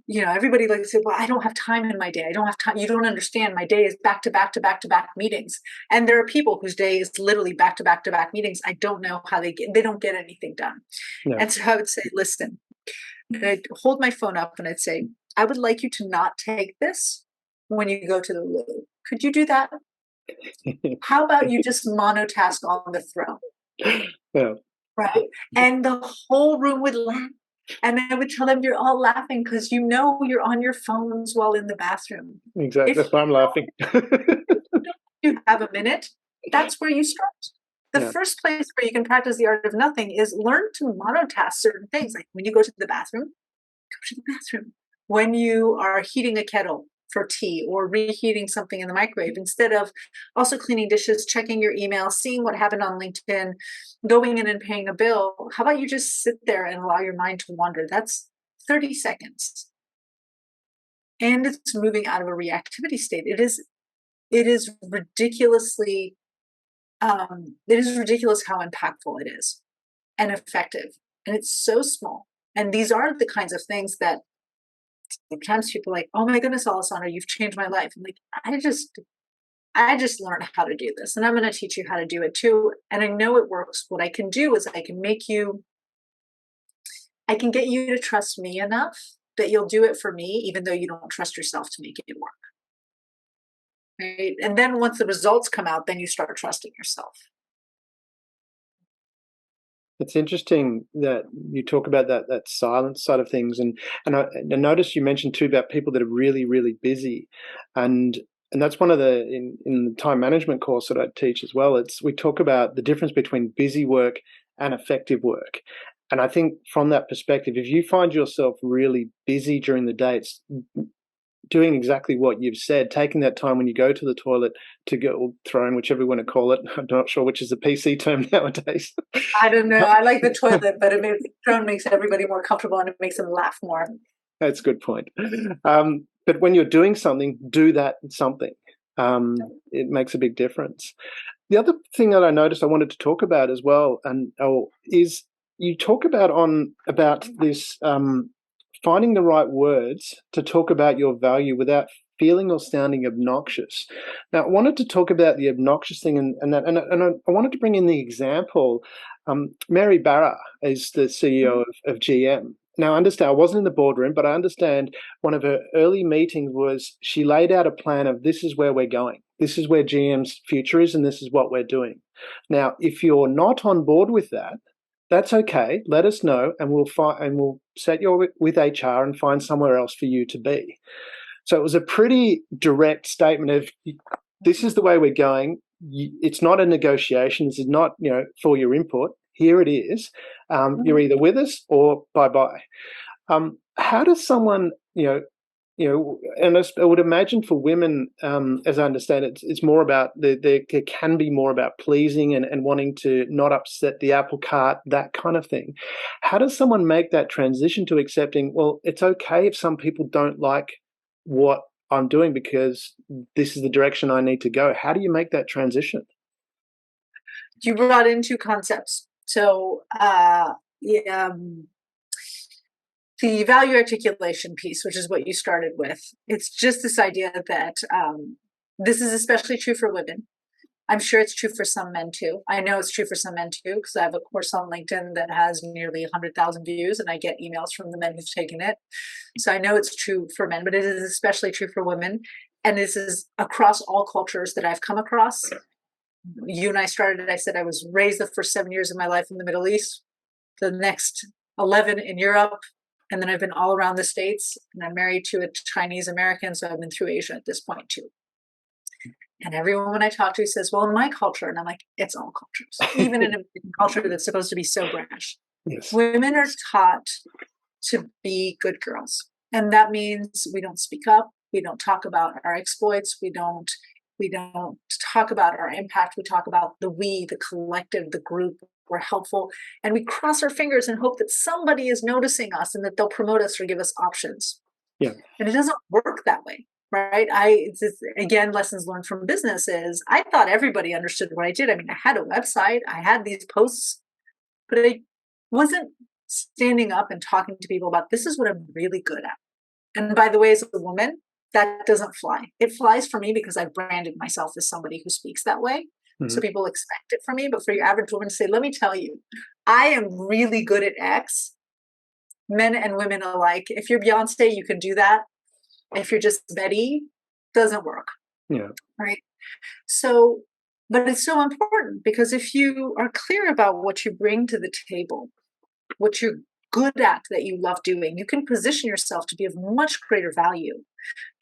everybody likes to say, well, I don't have time in my day. I don't have time. You don't understand. My day is back to back to back to back meetings. And there are people whose day is literally back to back to back meetings. I don't know how they don't get anything done. Yeah. And so I would say, listen, and I'd hold my phone up and I'd say, I would like you to not take this when you go to the loo. Could you do that? How about you just monotask on the throne? Yeah. Right. And the whole room would laugh. And I would tell them, you're all laughing because you're on your phones while in the bathroom. Exactly. That's why I'm laughing. You have a minute, that's where you start. The first place where you can practice the art of nothing is learn to monotask certain things. Like when you go to the bathroom, go to the bathroom. When you are heating a kettle for tea or reheating something in the microwave, instead of also cleaning dishes, checking your email, seeing what happened on LinkedIn, going in and paying a bill, how about you just sit there and allow your mind to wander? That's 30 seconds. And it's moving out of a reactivity state. It is ridiculously it is ridiculous how impactful it is and effective. And it's so small. And these are the kinds of things that sometimes people are like, oh my goodness, Alessandra, you've changed my life. I'm like, I just learned how to do this, and I'm going to teach you how to do it too. And I know it works. What I can do is I can get you to trust me enough that you'll do it for me, even though you don't trust yourself to make it work. Right? And then once the results come out, then you start trusting yourself. It's interesting that you talk about that silence side of things, and I noticed you mentioned too about people that are really, really busy, and that's one of the in the time management course that I teach as well. We talk about the difference between busy work and effective work, and I think from that perspective, if you find yourself really busy during the day, it's doing exactly what you've said, taking that time when you go to the toilet to go throwing, whichever you want to call it. I'm not sure which is the PC term nowadays. I don't know. I like the toilet, but throne makes everybody more comfortable and it makes them laugh more. That's a good point. But when you're doing something, do that something. It makes a big difference. The other thing that I noticed I wanted to talk about as well, is you talk about this finding the right words to talk about your value without feeling or sounding obnoxious. Now, I wanted to talk about the obnoxious thing, and I wanted to bring in the example. Mary Barra is the CEO of GM. Now, I understand I wasn't in the boardroom, but I understand one of her early meetings was she laid out a plan of this is where we're going. This is where GM's future is, and this is what we're doing. Now, if you're not on board with that, that's okay. Let us know, and we'll set you with HR and find somewhere else for you to be. So it was a pretty direct statement of this is the way we're going. It's not a negotiation. This is not for your input. Here it is. You're either with us or bye bye. How does someone and I would imagine for women, as I understand it, it's more about there can be more about pleasing and wanting to not upset the apple cart, that kind of thing. How does someone make that transition to accepting, well, it's okay if some people don't like what I'm doing because this is the direction I need to go? How do you make that transition? You brought in two concepts. So, the value articulation piece, which is what you started with, it's just this idea that this is especially true for women. I'm sure it's true for some men too. I know it's true for some men too, because I have a course on LinkedIn that has nearly 100,000 views, and I get emails from the men who've taken it. So I know it's true for men, but it is especially true for women. And this is across all cultures that I've come across. You and I started, I said I was raised the first 7 years of my life in the Middle East, the next 11 in Europe, and then I've been all around the States, and I'm married to a Chinese American, so I've been through Asia at this point too. And everyone when I talk to says, well, in my culture, and I'm like, it's all cultures, even in a culture that's supposed to be so brash. Yes. Women are taught to be good girls. And that means we don't speak up, we don't talk about our exploits, we don't talk about our impact, we talk about the collective, the group. We're helpful, and we cross our fingers and hope that somebody is noticing us and that they'll promote us or give us options. Yeah. And it doesn't work that way, right? Again, lessons learned from business is I thought everybody understood what I did. I mean, I had a website, I had these posts, but I wasn't standing up and talking to people about this is what I'm really good at. And by the way, as a woman, that doesn't fly. It flies for me because I've branded myself as somebody who speaks that way. So people expect it from me. But for your average woman to say, let me tell you, I am really good at X, men and women alike. If you're Beyonce, you can do that. If you're just Betty, doesn't work. Yeah. Right. So, but it's so important because if you are clear about what you bring to the table, what you're good at that you love doing, you can position yourself to be of much greater value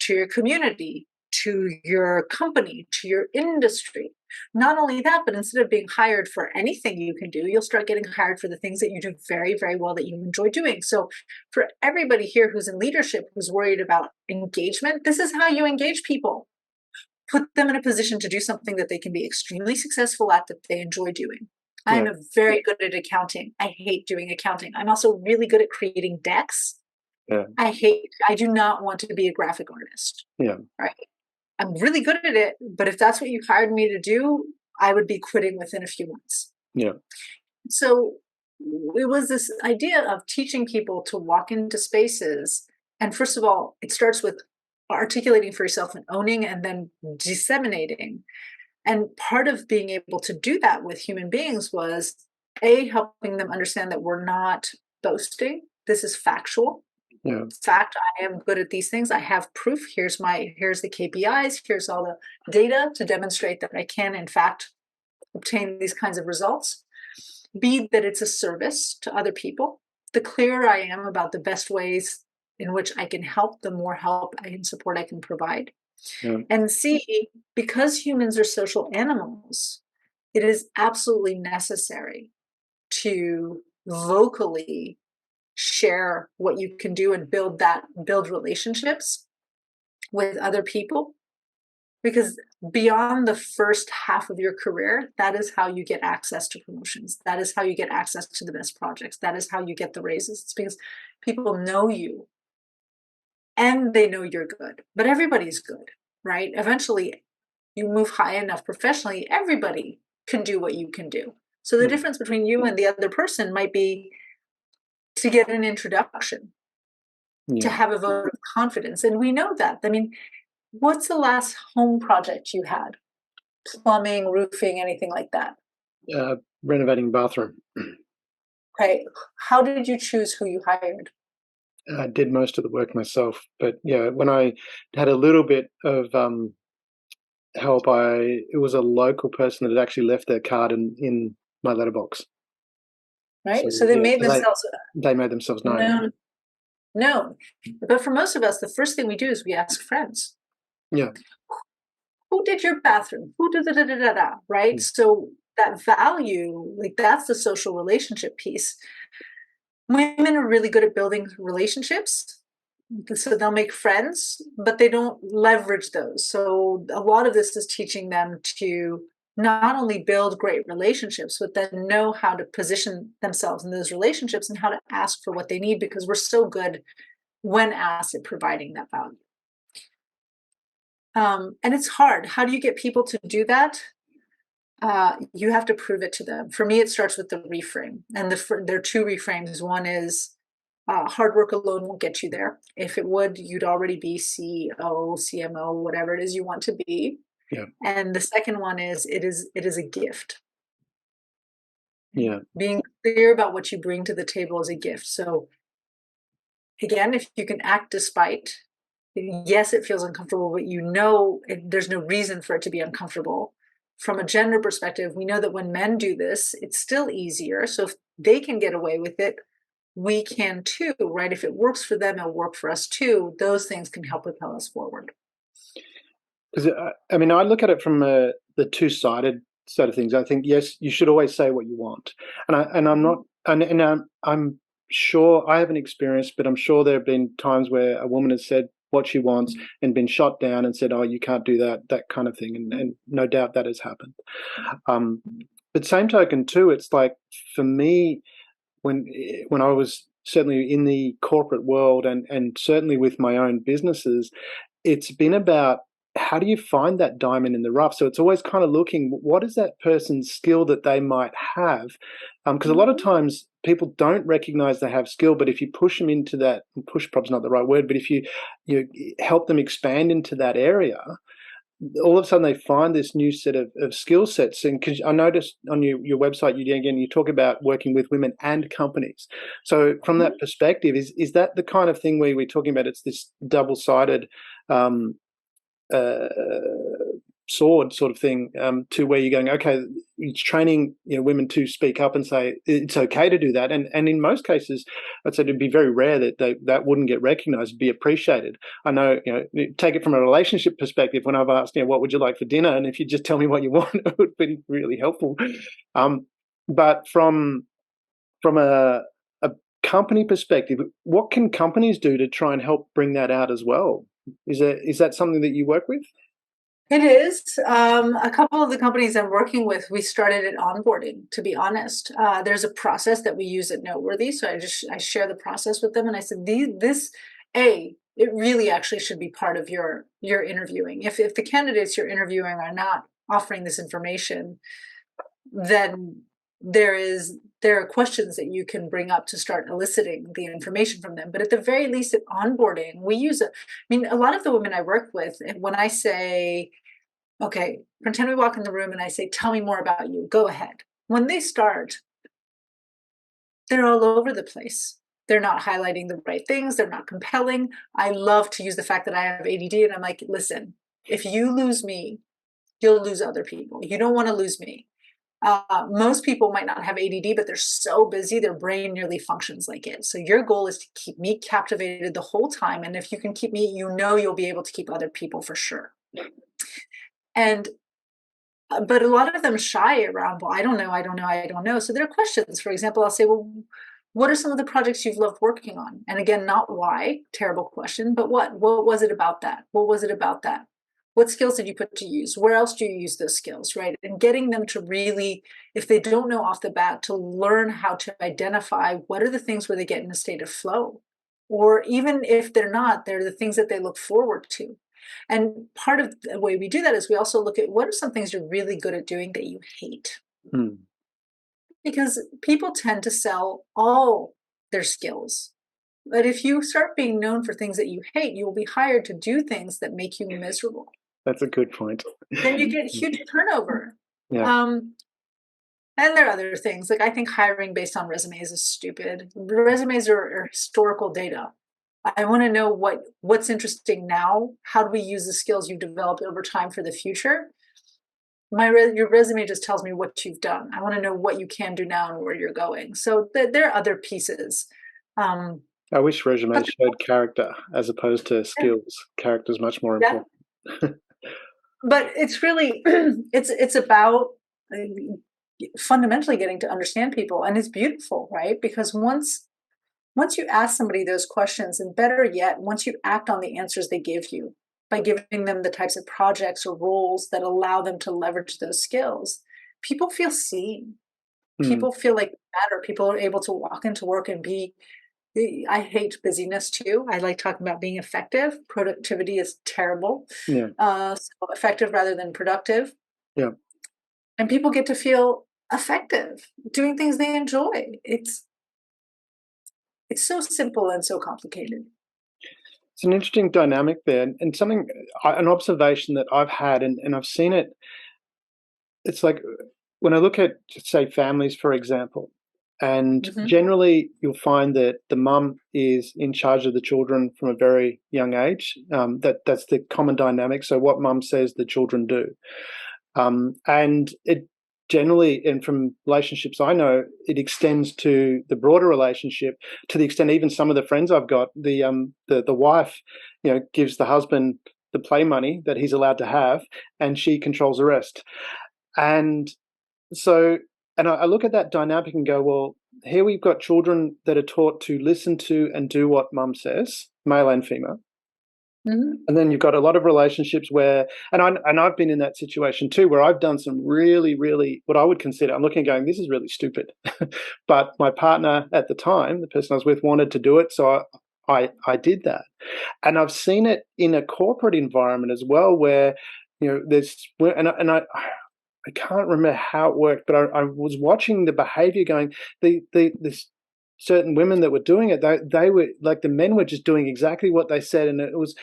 to your community, to your company, to your industry. Not only that, but instead of being hired for anything you can do, you'll start getting hired for the things that you do very, very well that you enjoy doing. So for everybody here who's in leadership, who's worried about engagement, this is how you engage people. Put them in a position to do something that they can be extremely successful at, that they enjoy doing. I'm very good at accounting. I hate doing accounting. I'm also really good at creating decks. Yeah. I do not want to be a graphic artist. Yeah. Right. I'm really good at it, but if that's what you hired me to do, I would be quitting within a few months. Yeah. So it was this idea of teaching people to walk into spaces. And first of all, it starts with articulating for yourself and owning and then disseminating. And part of being able to do that with human beings was helping them understand that we're not boasting. This is factual. Yeah. Fact, I am good at these things. I have proof. Here's the KPIs. Here's all the data to demonstrate that I can, in fact, obtain these kinds of results. B, that it's a service to other people. The clearer I am about the best ways in which I can help, the more help and support I can provide. Yeah. And C, because humans are social animals, it is absolutely necessary to vocally share what you can do and build relationships with other people, because beyond the first half of your career, that is how you get access to promotions. That is how you get access to the best projects. That is how you get the raises. It's because people know you and they know you're good, but everybody's good, right? Eventually you move high enough professionally, everybody can do what you can do. So the difference between you and the other person might be to get an introduction, to have a vote of confidence. And we know that. I mean, what's the last home project you had? Plumbing, roofing, anything like that? Renovating bathroom. Okay. How did you choose who you hired? I did most of the work myself, but yeah, when I had a little bit of help, it was a local person that had actually left their card in my letterbox. Right. So they made themselves. They made themselves known. No. But for most of us, the first thing we do is we ask friends. Yeah. Who did your bathroom? Who did da, right? So that value, like that's the social relationship piece. Women are really good at building relationships. So they'll make friends, but they don't leverage those. So a lot of this is teaching them to not only build great relationships, but then know how to position themselves in those relationships and how to ask for what they need, because we're so good when asked at providing that value. And it's hard. How do you get people to do that? You have to prove it to them. For me, it starts with the reframe. And there are two reframes. One is hard work alone won't get you there. If it would, you'd already be CEO, CMO, whatever it is you want to be. Yeah. And the second one is it is a gift. Yeah. Being clear about what you bring to the table is a gift. So again, if you can act despite, yes, it feels uncomfortable, but there's no reason for it to be uncomfortable. From a gender perspective, we know that when men do this, it's still easier. So if they can get away with it, we can too, right? If it works for them, it'll work for us too. Those things can help propel us forward. Because I mean, I look at it from the two-sided side of things. I think, yes, you should always say what you want, and I'm not, and I'm sure I haven't experienced, but I'm sure there have been times where a woman has said what she wants and been shot down and said, "Oh, you can't do that kind of thing," and no doubt that has happened. But same token too, it's like for me, when I was certainly in the corporate world and certainly with my own businesses, it's been about how do you find that diamond in the rough? So it's always kind of looking, what is that person's skill that they might have? Because a lot of times people don't recognize they have skill, but if you push them into that, push probably not the right word, but if you help them expand into that area, all of a sudden they find this new set of skill sets. And because I noticed on your website, you talk about working with women and companies. So from that perspective, is that the kind of thing where we're talking about, it's this double-sided uh, sword sort of thing, to where you're going, okay, it's training women to speak up and say it's okay to do that, and in most cases I'd say it'd be very rare that that wouldn't get recognized, be appreciated. I know, take it from a relationship perspective, when I've asked, what would you like for dinner, and if you just tell me what you want, it would be really helpful. But from a company perspective, what can companies do to try and help bring that out as well? Is that something that you work with? It is. A couple of the companies I'm working with, we started at onboarding, to be honest. There's a process that we use at Noteworthy. So I share the process with them. And I said, it really actually should be part of your interviewing. If the candidates you're interviewing are not offering this information, then there are questions that you can bring up to start eliciting the information from them. But at the very least, at onboarding, we use it. I mean, a lot of the women I work with, when I say, okay, pretend we walk in the room and I say, tell me more about you, go ahead. When they start, they're all over the place. They're not highlighting the right things. They're not compelling. I love to use the fact that I have ADD, and I'm like, listen, if you lose me, you'll lose other people. You don't want to lose me. Most people might not have ADD, but they're so busy, their brain nearly functions like it. So your goal is to keep me captivated the whole time. And if you can keep me, you'll be able to keep other people for sure. And, but a lot of them shy around, well, I don't know. So there are questions. For example, I'll say, well, what are some of the projects you've loved working on? And again, not why, terrible question, but what was it about that? What was it about that? What skills did you put to use? Where else do you use those skills, right? And getting them to really, if they don't know off the bat, to learn how to identify what are the things where they get in a state of flow. Or even if they're not, they're the things that they look forward to. And part of the way we do that is we also look at what are some things you're really good at doing that you hate. Because people tend to sell all their skills. But if you start being known for things that you hate, you will be hired to do things that make you miserable. That's a good point. Then you get huge turnover. Yeah. And there are other things. Like, I think hiring based on resumes is stupid. Resumes are historical data. I want to know what's interesting now. How do we use the skills you've developed over time for the future? Your resume just tells me what you've done. I want to know what you can do now and where you're going. So there are other pieces. I wish resumes showed character as opposed to skills. Character is much more important. But it's really, it's about fundamentally getting to understand people. And it's beautiful, right? Because once you ask somebody those questions, and better yet, once you act on the answers they give you, by giving them the types of projects or roles that allow them to leverage those skills, people feel seen. People feel like they matter. People are able to walk into work and be, I hate busyness too. I like talking about being effective. Productivity is terrible. So effective rather than productive. Yeah. And people get to feel effective doing things they enjoy. It's so simple and so complicated. It's an interesting dynamic there, and an observation that I've had, and I've seen it. It's like when I look at, say, families, for example, and generally you'll find that the mum is in charge of the children from a very young age. That's the common dynamic. So what mum says, the children do. And it generally, and from relationships I know, it extends to the broader relationship, to the extent even some of the friends I've got, the wife, gives the husband the play money that he's allowed to have, and she controls the rest. And so, and I look at that dynamic and go, well, here we've got children that are taught to listen to and do what mum says, male and female. And then you've got a lot of relationships where, and I've been in that situation too, where I've done some really, really, what I would consider, I'm looking and going, this is really stupid. But my partner at the time, the person I was with, wanted to do it. So I did that. And I've seen it in a corporate environment as well, where there's I can't remember how it worked, but I was watching the behavior going, the certain women that were doing it, they were like, the men were just doing exactly what they said, and it was,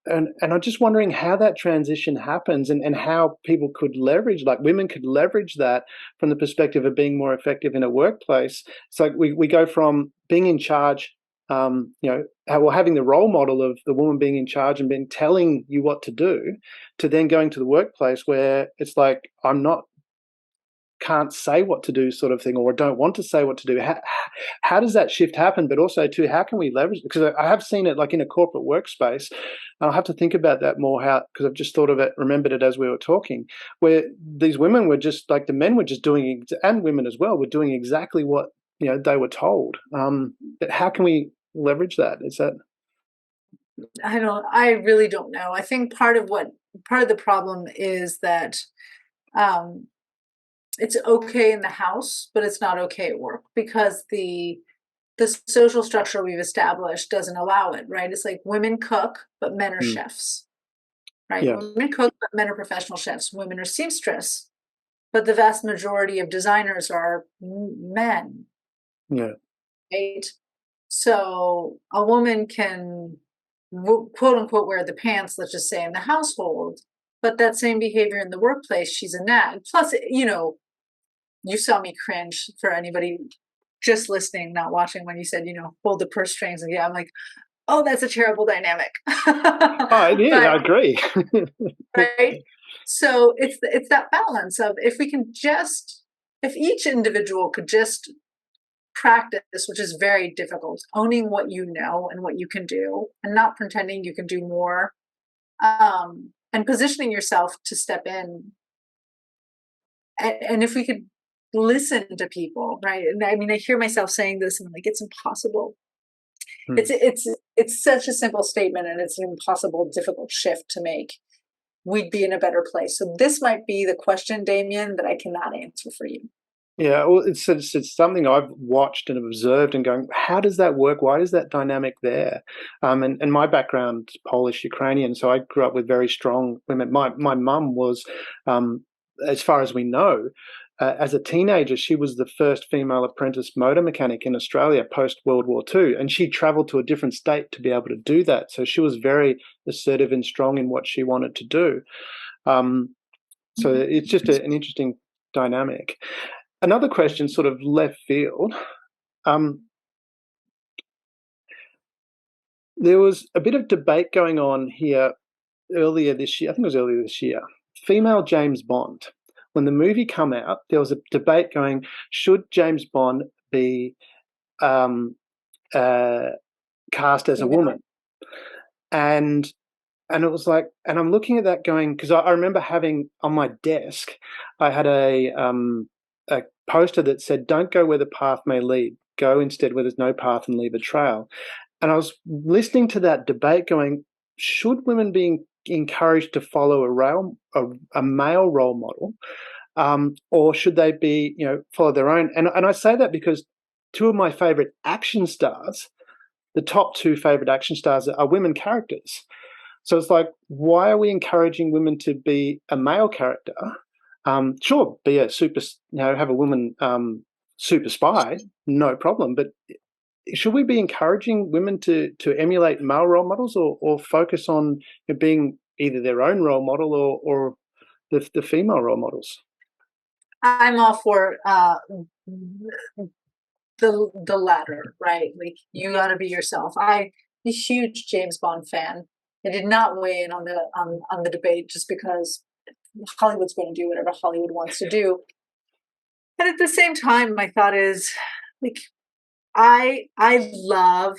and I'm just wondering how that transition happens, and how people could leverage, like women could leverage that from the perspective of being more effective in a workplace. It's like we go from being in charge, having the role model of the woman being in charge and being telling you what to do, to then going to the workplace where it's like, can't say what to do, sort of thing, or don't want to say what to do. How does that shift happen? But also too, how can we leverage it? Because I have seen it like in a corporate workspace. I'll have to think about that more, because I've just thought of it, remembered it as we were talking, where these women were just like, the men were just doing, and women as well, were doing exactly what they were told. But how can we leverage that? Is that I really don't know. I think part of the problem is that um, it's okay in the house, but it's not okay at work, because the social structure we've established doesn't allow it, right? It's like women cook, but men are mm, chefs, right? yeah, Women cook, but men are professional chefs. Women are seamstress, but the vast majority of designers are men, yeah, right? So a woman can quote unquote wear the pants, let's just say in the household, but that same behavior in the workplace, she's a nag. Plus, you saw me cringe, for anybody just listening, not watching, when you said, hold the purse strings. And yeah, I'm like, oh, that's a terrible dynamic. oh, it is, But I agree. right. So it's that balance of, if each individual could just practice, which is very difficult, owning what you know and what you can do, and not pretending you can do more, and positioning yourself to step in. And if we could listen to people, right? And I mean, I hear myself saying this, and I'm like, it's impossible. Mm. It's such a simple statement, and it's an impossible, difficult shift to make. We'd be in a better place. So this might be the question, Damien, that I cannot answer for you. Yeah, well, it's something I've watched and observed and going, how does that work? Why is that dynamic there? And my background's Polish Ukrainian, so I grew up with very strong women. My mum was, as far as we know, as a teenager, she was the first female apprentice motor mechanic in Australia post World War II, and she travelled to a different state to be able to do that. So she was very assertive and strong in what she wanted to do. So it's just an interesting dynamic. Another question, sort of left field. Um, there was a bit of debate going on here earlier this year. I think it was earlier this year. Female James Bond. When the movie came out, there was a debate going: should James Bond be uh, cast as a woman? And it was like, and I'm looking at that going, because I remember having on my desk, I had a poster that said, "Don't go where the path may lead. Go instead where there's no path and leave a trail." And I was listening to that debate going, should women be encouraged to follow a male role model, or should they be, follow their own? And I say that because two of my favorite action stars, the top two favorite action stars, are women characters. So it's like, why are we encouraging women to be a male character? Sure, be a super, have a woman super spy, no problem. But should we be encouraging women to emulate male role models, or focus on being either their own role model, or the female role models? I'm all for the latter, right? Like, you got to be yourself. I'm a huge James Bond fan. I did not weigh in on the debate, just because Hollywood's going to do whatever Hollywood wants to do. And at the same time, my thought is, like, I love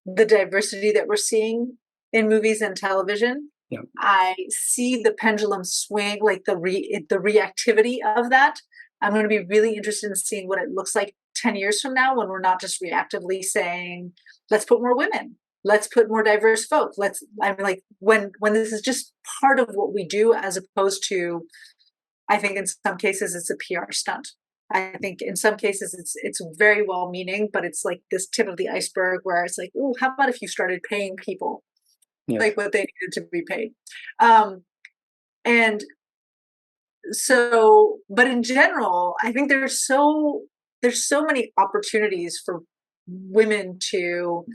the diversity that we're seeing in movies and television. Yeah. I see the pendulum swing, like the reactivity of that. I'm going to be really interested in seeing what it looks like 10 years from now, when we're not just reactively saying, let's put more women, let's put more diverse folk. I'm like, when this is just part of what we do, as opposed to, I think in some cases it's a PR stunt. I think in some cases it's very well meaning, but it's like this tip of the iceberg where it's like, oh, how about if you started paying people Yes. like what they needed to be paid? Um, and so, but in general, I think there's so many opportunities for women to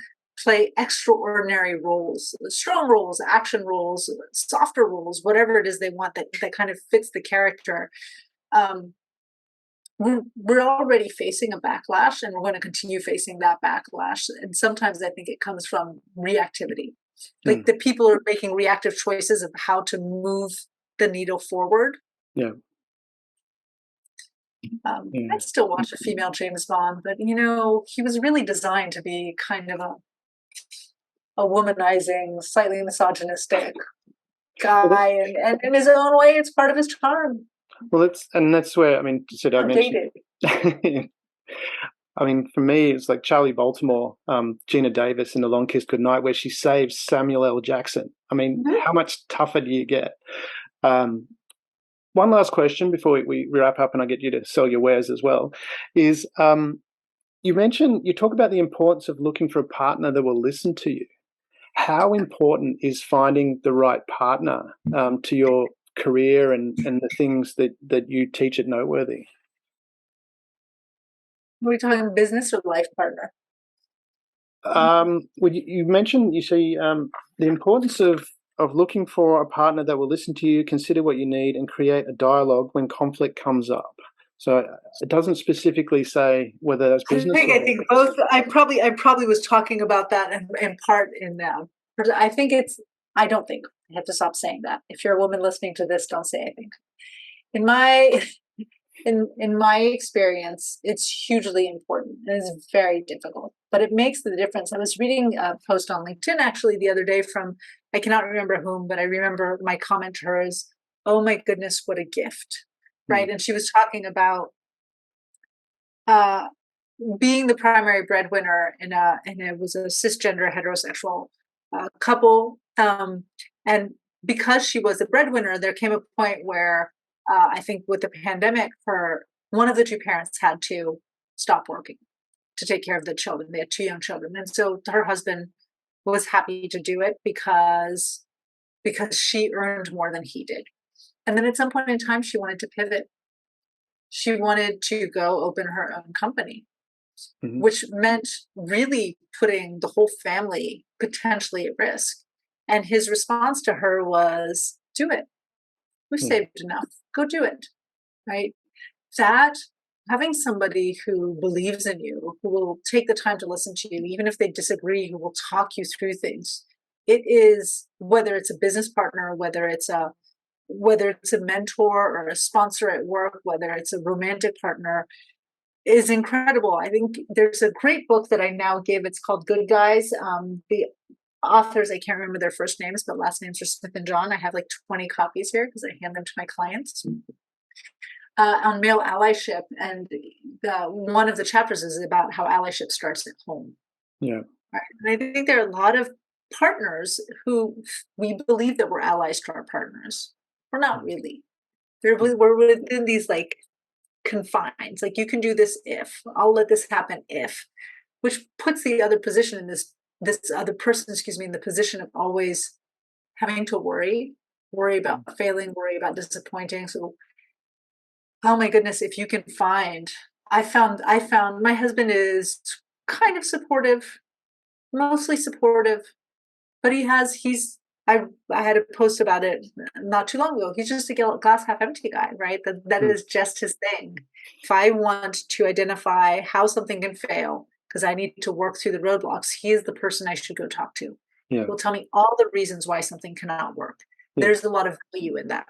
play extraordinary roles, strong roles, action roles, softer roles, whatever it is they want that kind of fits the character. Um, we're already facing a backlash, and we're going to continue facing that backlash. And sometimes I think it comes from reactivity, like the people are making reactive choices of how to move the needle forward. Yeah. I still watch a female James Bond, but you know, he was really designed to be kind of a womanizing, slightly misogynistic guy, and in his own way, it's part of his charm. Well, that's where, I mean, I mentioned. I mean, for me, it's like Charlie Baltimore, Gina Davis in The Long Kiss Goodnight, where she saves Samuel L. Jackson. I mean, how much tougher do you get? One last question before we wrap up, and I get you to sell your wares as well, is you talk about the importance of looking for a partner that will listen to you. How important is finding the right partner to your career and the things that you teach at Noteworthy? Are we talking business or life partner? Well, you mentioned, you see, the importance of looking for a partner that will listen to you, consider what you need, and create a dialogue when conflict comes up. So it doesn't specifically say whether that's business. I think both. I probably was talking about that in part in that. I think I don't think. I have to stop saying that. If you're a woman listening to this, don't say I think. In my in my experience, it's hugely important and it's very difficult, but it makes the difference. I was reading a post on LinkedIn actually the other day from, I cannot remember whom, but I remember my comment to her is, oh my goodness, what a gift, right? And she was talking about being the primary breadwinner and it was a cisgender heterosexual couple. And because she was a breadwinner, there came a point where I think with the pandemic, one of the two parents had to stop working to take care of the children. They had two young children. And so her husband was happy to do it because she earned more than he did. And then at some point in time, she wanted to pivot. She wanted to go open her own company, which meant really putting the whole family potentially at risk. And his response to her was, do it. We've saved enough. Go do it. Right? That having somebody who believes in you, who will take the time to listen to you, even if they disagree, who will talk you through things. It is, whether it's a business partner, whether it's a mentor or a sponsor at work, whether it's a romantic partner, is incredible. I think there's a great book that I now give. It's called Good Guys. The authors, I can't remember their first names, but last names are Smith and John. I have like 20 copies here because I hand them to my clients. On male allyship, and one of the chapters is about how allyship starts at home. Yeah. Right? And I think there are a lot of partners who we believe that we're allies to our partners. We're not really. We're within these like confines. Like, you can do this if, I'll let this happen if, which puts the other position in this other person, in the position of always having to worry about failing, worry about disappointing. So, oh my goodness, if you can find, I found my husband is kind of supportive, mostly supportive, but I had a post about it not too long ago. He's just a glass half empty guy, right? That is just his thing. If I want to identify how something can fail, because I need to work through the roadblocks, he is the person I should go talk to. He will tell me all the reasons why something cannot work. There's a lot of value in that.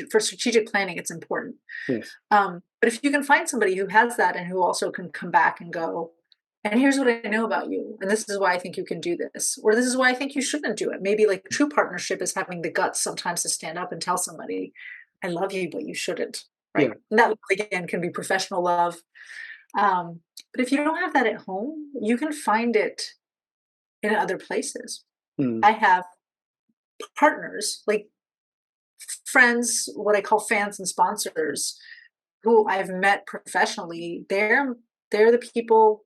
For strategic planning, it's important. Yes. But if you can find somebody who has that and who also can come back and go, and here's what I know about you, and this is why I think you can do this, or this is why I think you shouldn't do it. Maybe like true partnership is having the guts sometimes to stand up and tell somebody, I love you, but you shouldn't. Right. Yeah. And that, again, can be professional love. But if you don't have that at home, you can find it in other places. I have partners, like friends, what I call fans and sponsors, who I've met professionally, they're the people,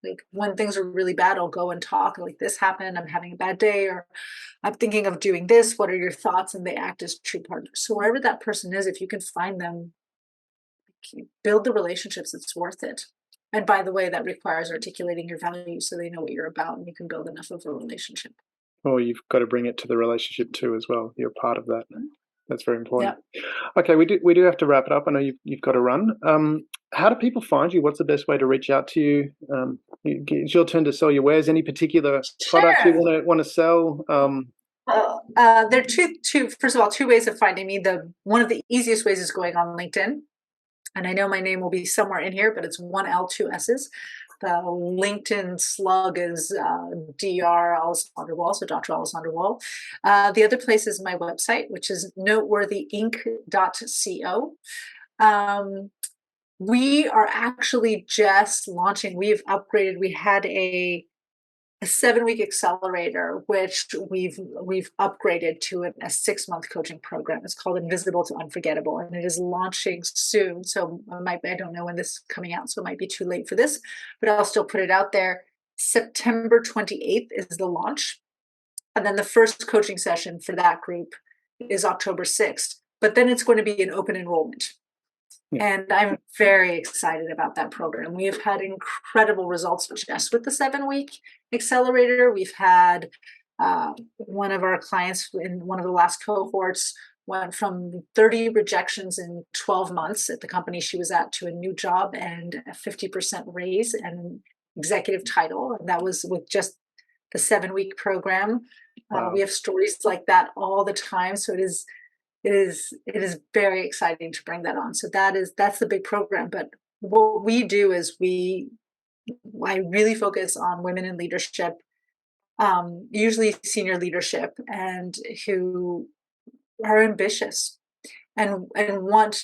like when things are really bad, I'll go and talk like, this happened, I'm having a bad day, or I'm thinking of doing this, what are your thoughts? And they act as true partners. So wherever that person is, if you can find them, build the relationships, it's worth it. And by the way, that requires articulating your values so they know what you're about and you can build enough of a relationship. Or you've got to bring it to the relationship too as well. You're part of that. That's very important. Yeah. Okay, we do have to wrap it up. I know you've got to run. How do people find you? What's the best way to reach out to you? It's your turn to sell your wares. Any particular products you want to sell? There are two. First of all, two ways of finding me. One of the easiest ways is going on LinkedIn, and I know my name will be somewhere in here, but it's 1L 2 S's. The LinkedIn slug is Dr. Alessandra Wall, so Dr. Alessandra Wall. The other place is my website, which is noteworthyinc.co. We are actually just launching. We've upgraded. We had a 7-week accelerator, which we've upgraded to a 6-month coaching program. It's called Invisible to Unforgettable, and it is launching soon. So I don't know when this is coming out, so it might be too late for this, but I'll still put it out there. September 28th is the launch. And then the first coaching session for that group is October 6th. But then it's going to be an open enrollment. Yeah. And I'm very excited about that program. We have had incredible results just with the 7-week accelerator. We've had one of our clients in one of the last cohorts went from 30 rejections in 12 months at the company she was at to a new job and a 50% raise and executive title. And that was with just the 7-week program. Wow. We have stories like that all the time. So it is very exciting to bring that on. So that's the big program. But what we do is I really focus on women in leadership, usually senior leadership, and who are ambitious and want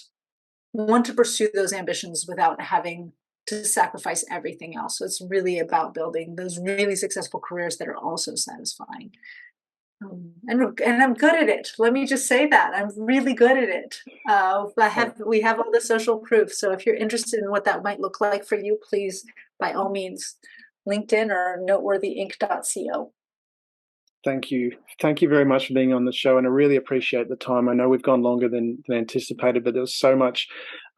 to pursue those ambitions without having to sacrifice everything else. So it's really about building those really successful careers that are also satisfying. And I'm good at it. Let me just say that I'm really good at it. We have all the social proof. So if you're interested in what that might look like for you, please, by all means, LinkedIn or noteworthyinc.co. Thank you. Thank you very much for being on the show. And I really appreciate the time. I know we've gone longer than anticipated, but there was so much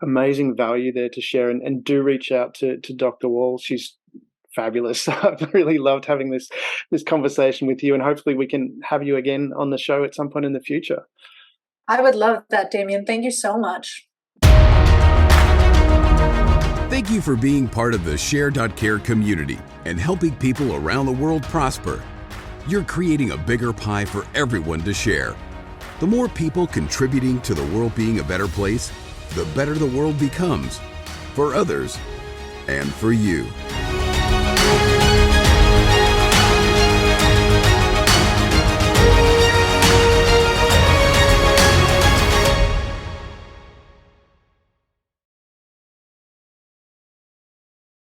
amazing value there to share. And do reach out to Dr. Wall. She's fabulous. I've really loved having this conversation with you, and hopefully we can have you again on the show at some point in the future. I would love that, Damien. Thank you so much. Thank you for being part of the Share.care community and helping people around the world prosper. You're creating a bigger pie for everyone to share. The more people contributing to the world being a better place, the better the world becomes, for others and for you.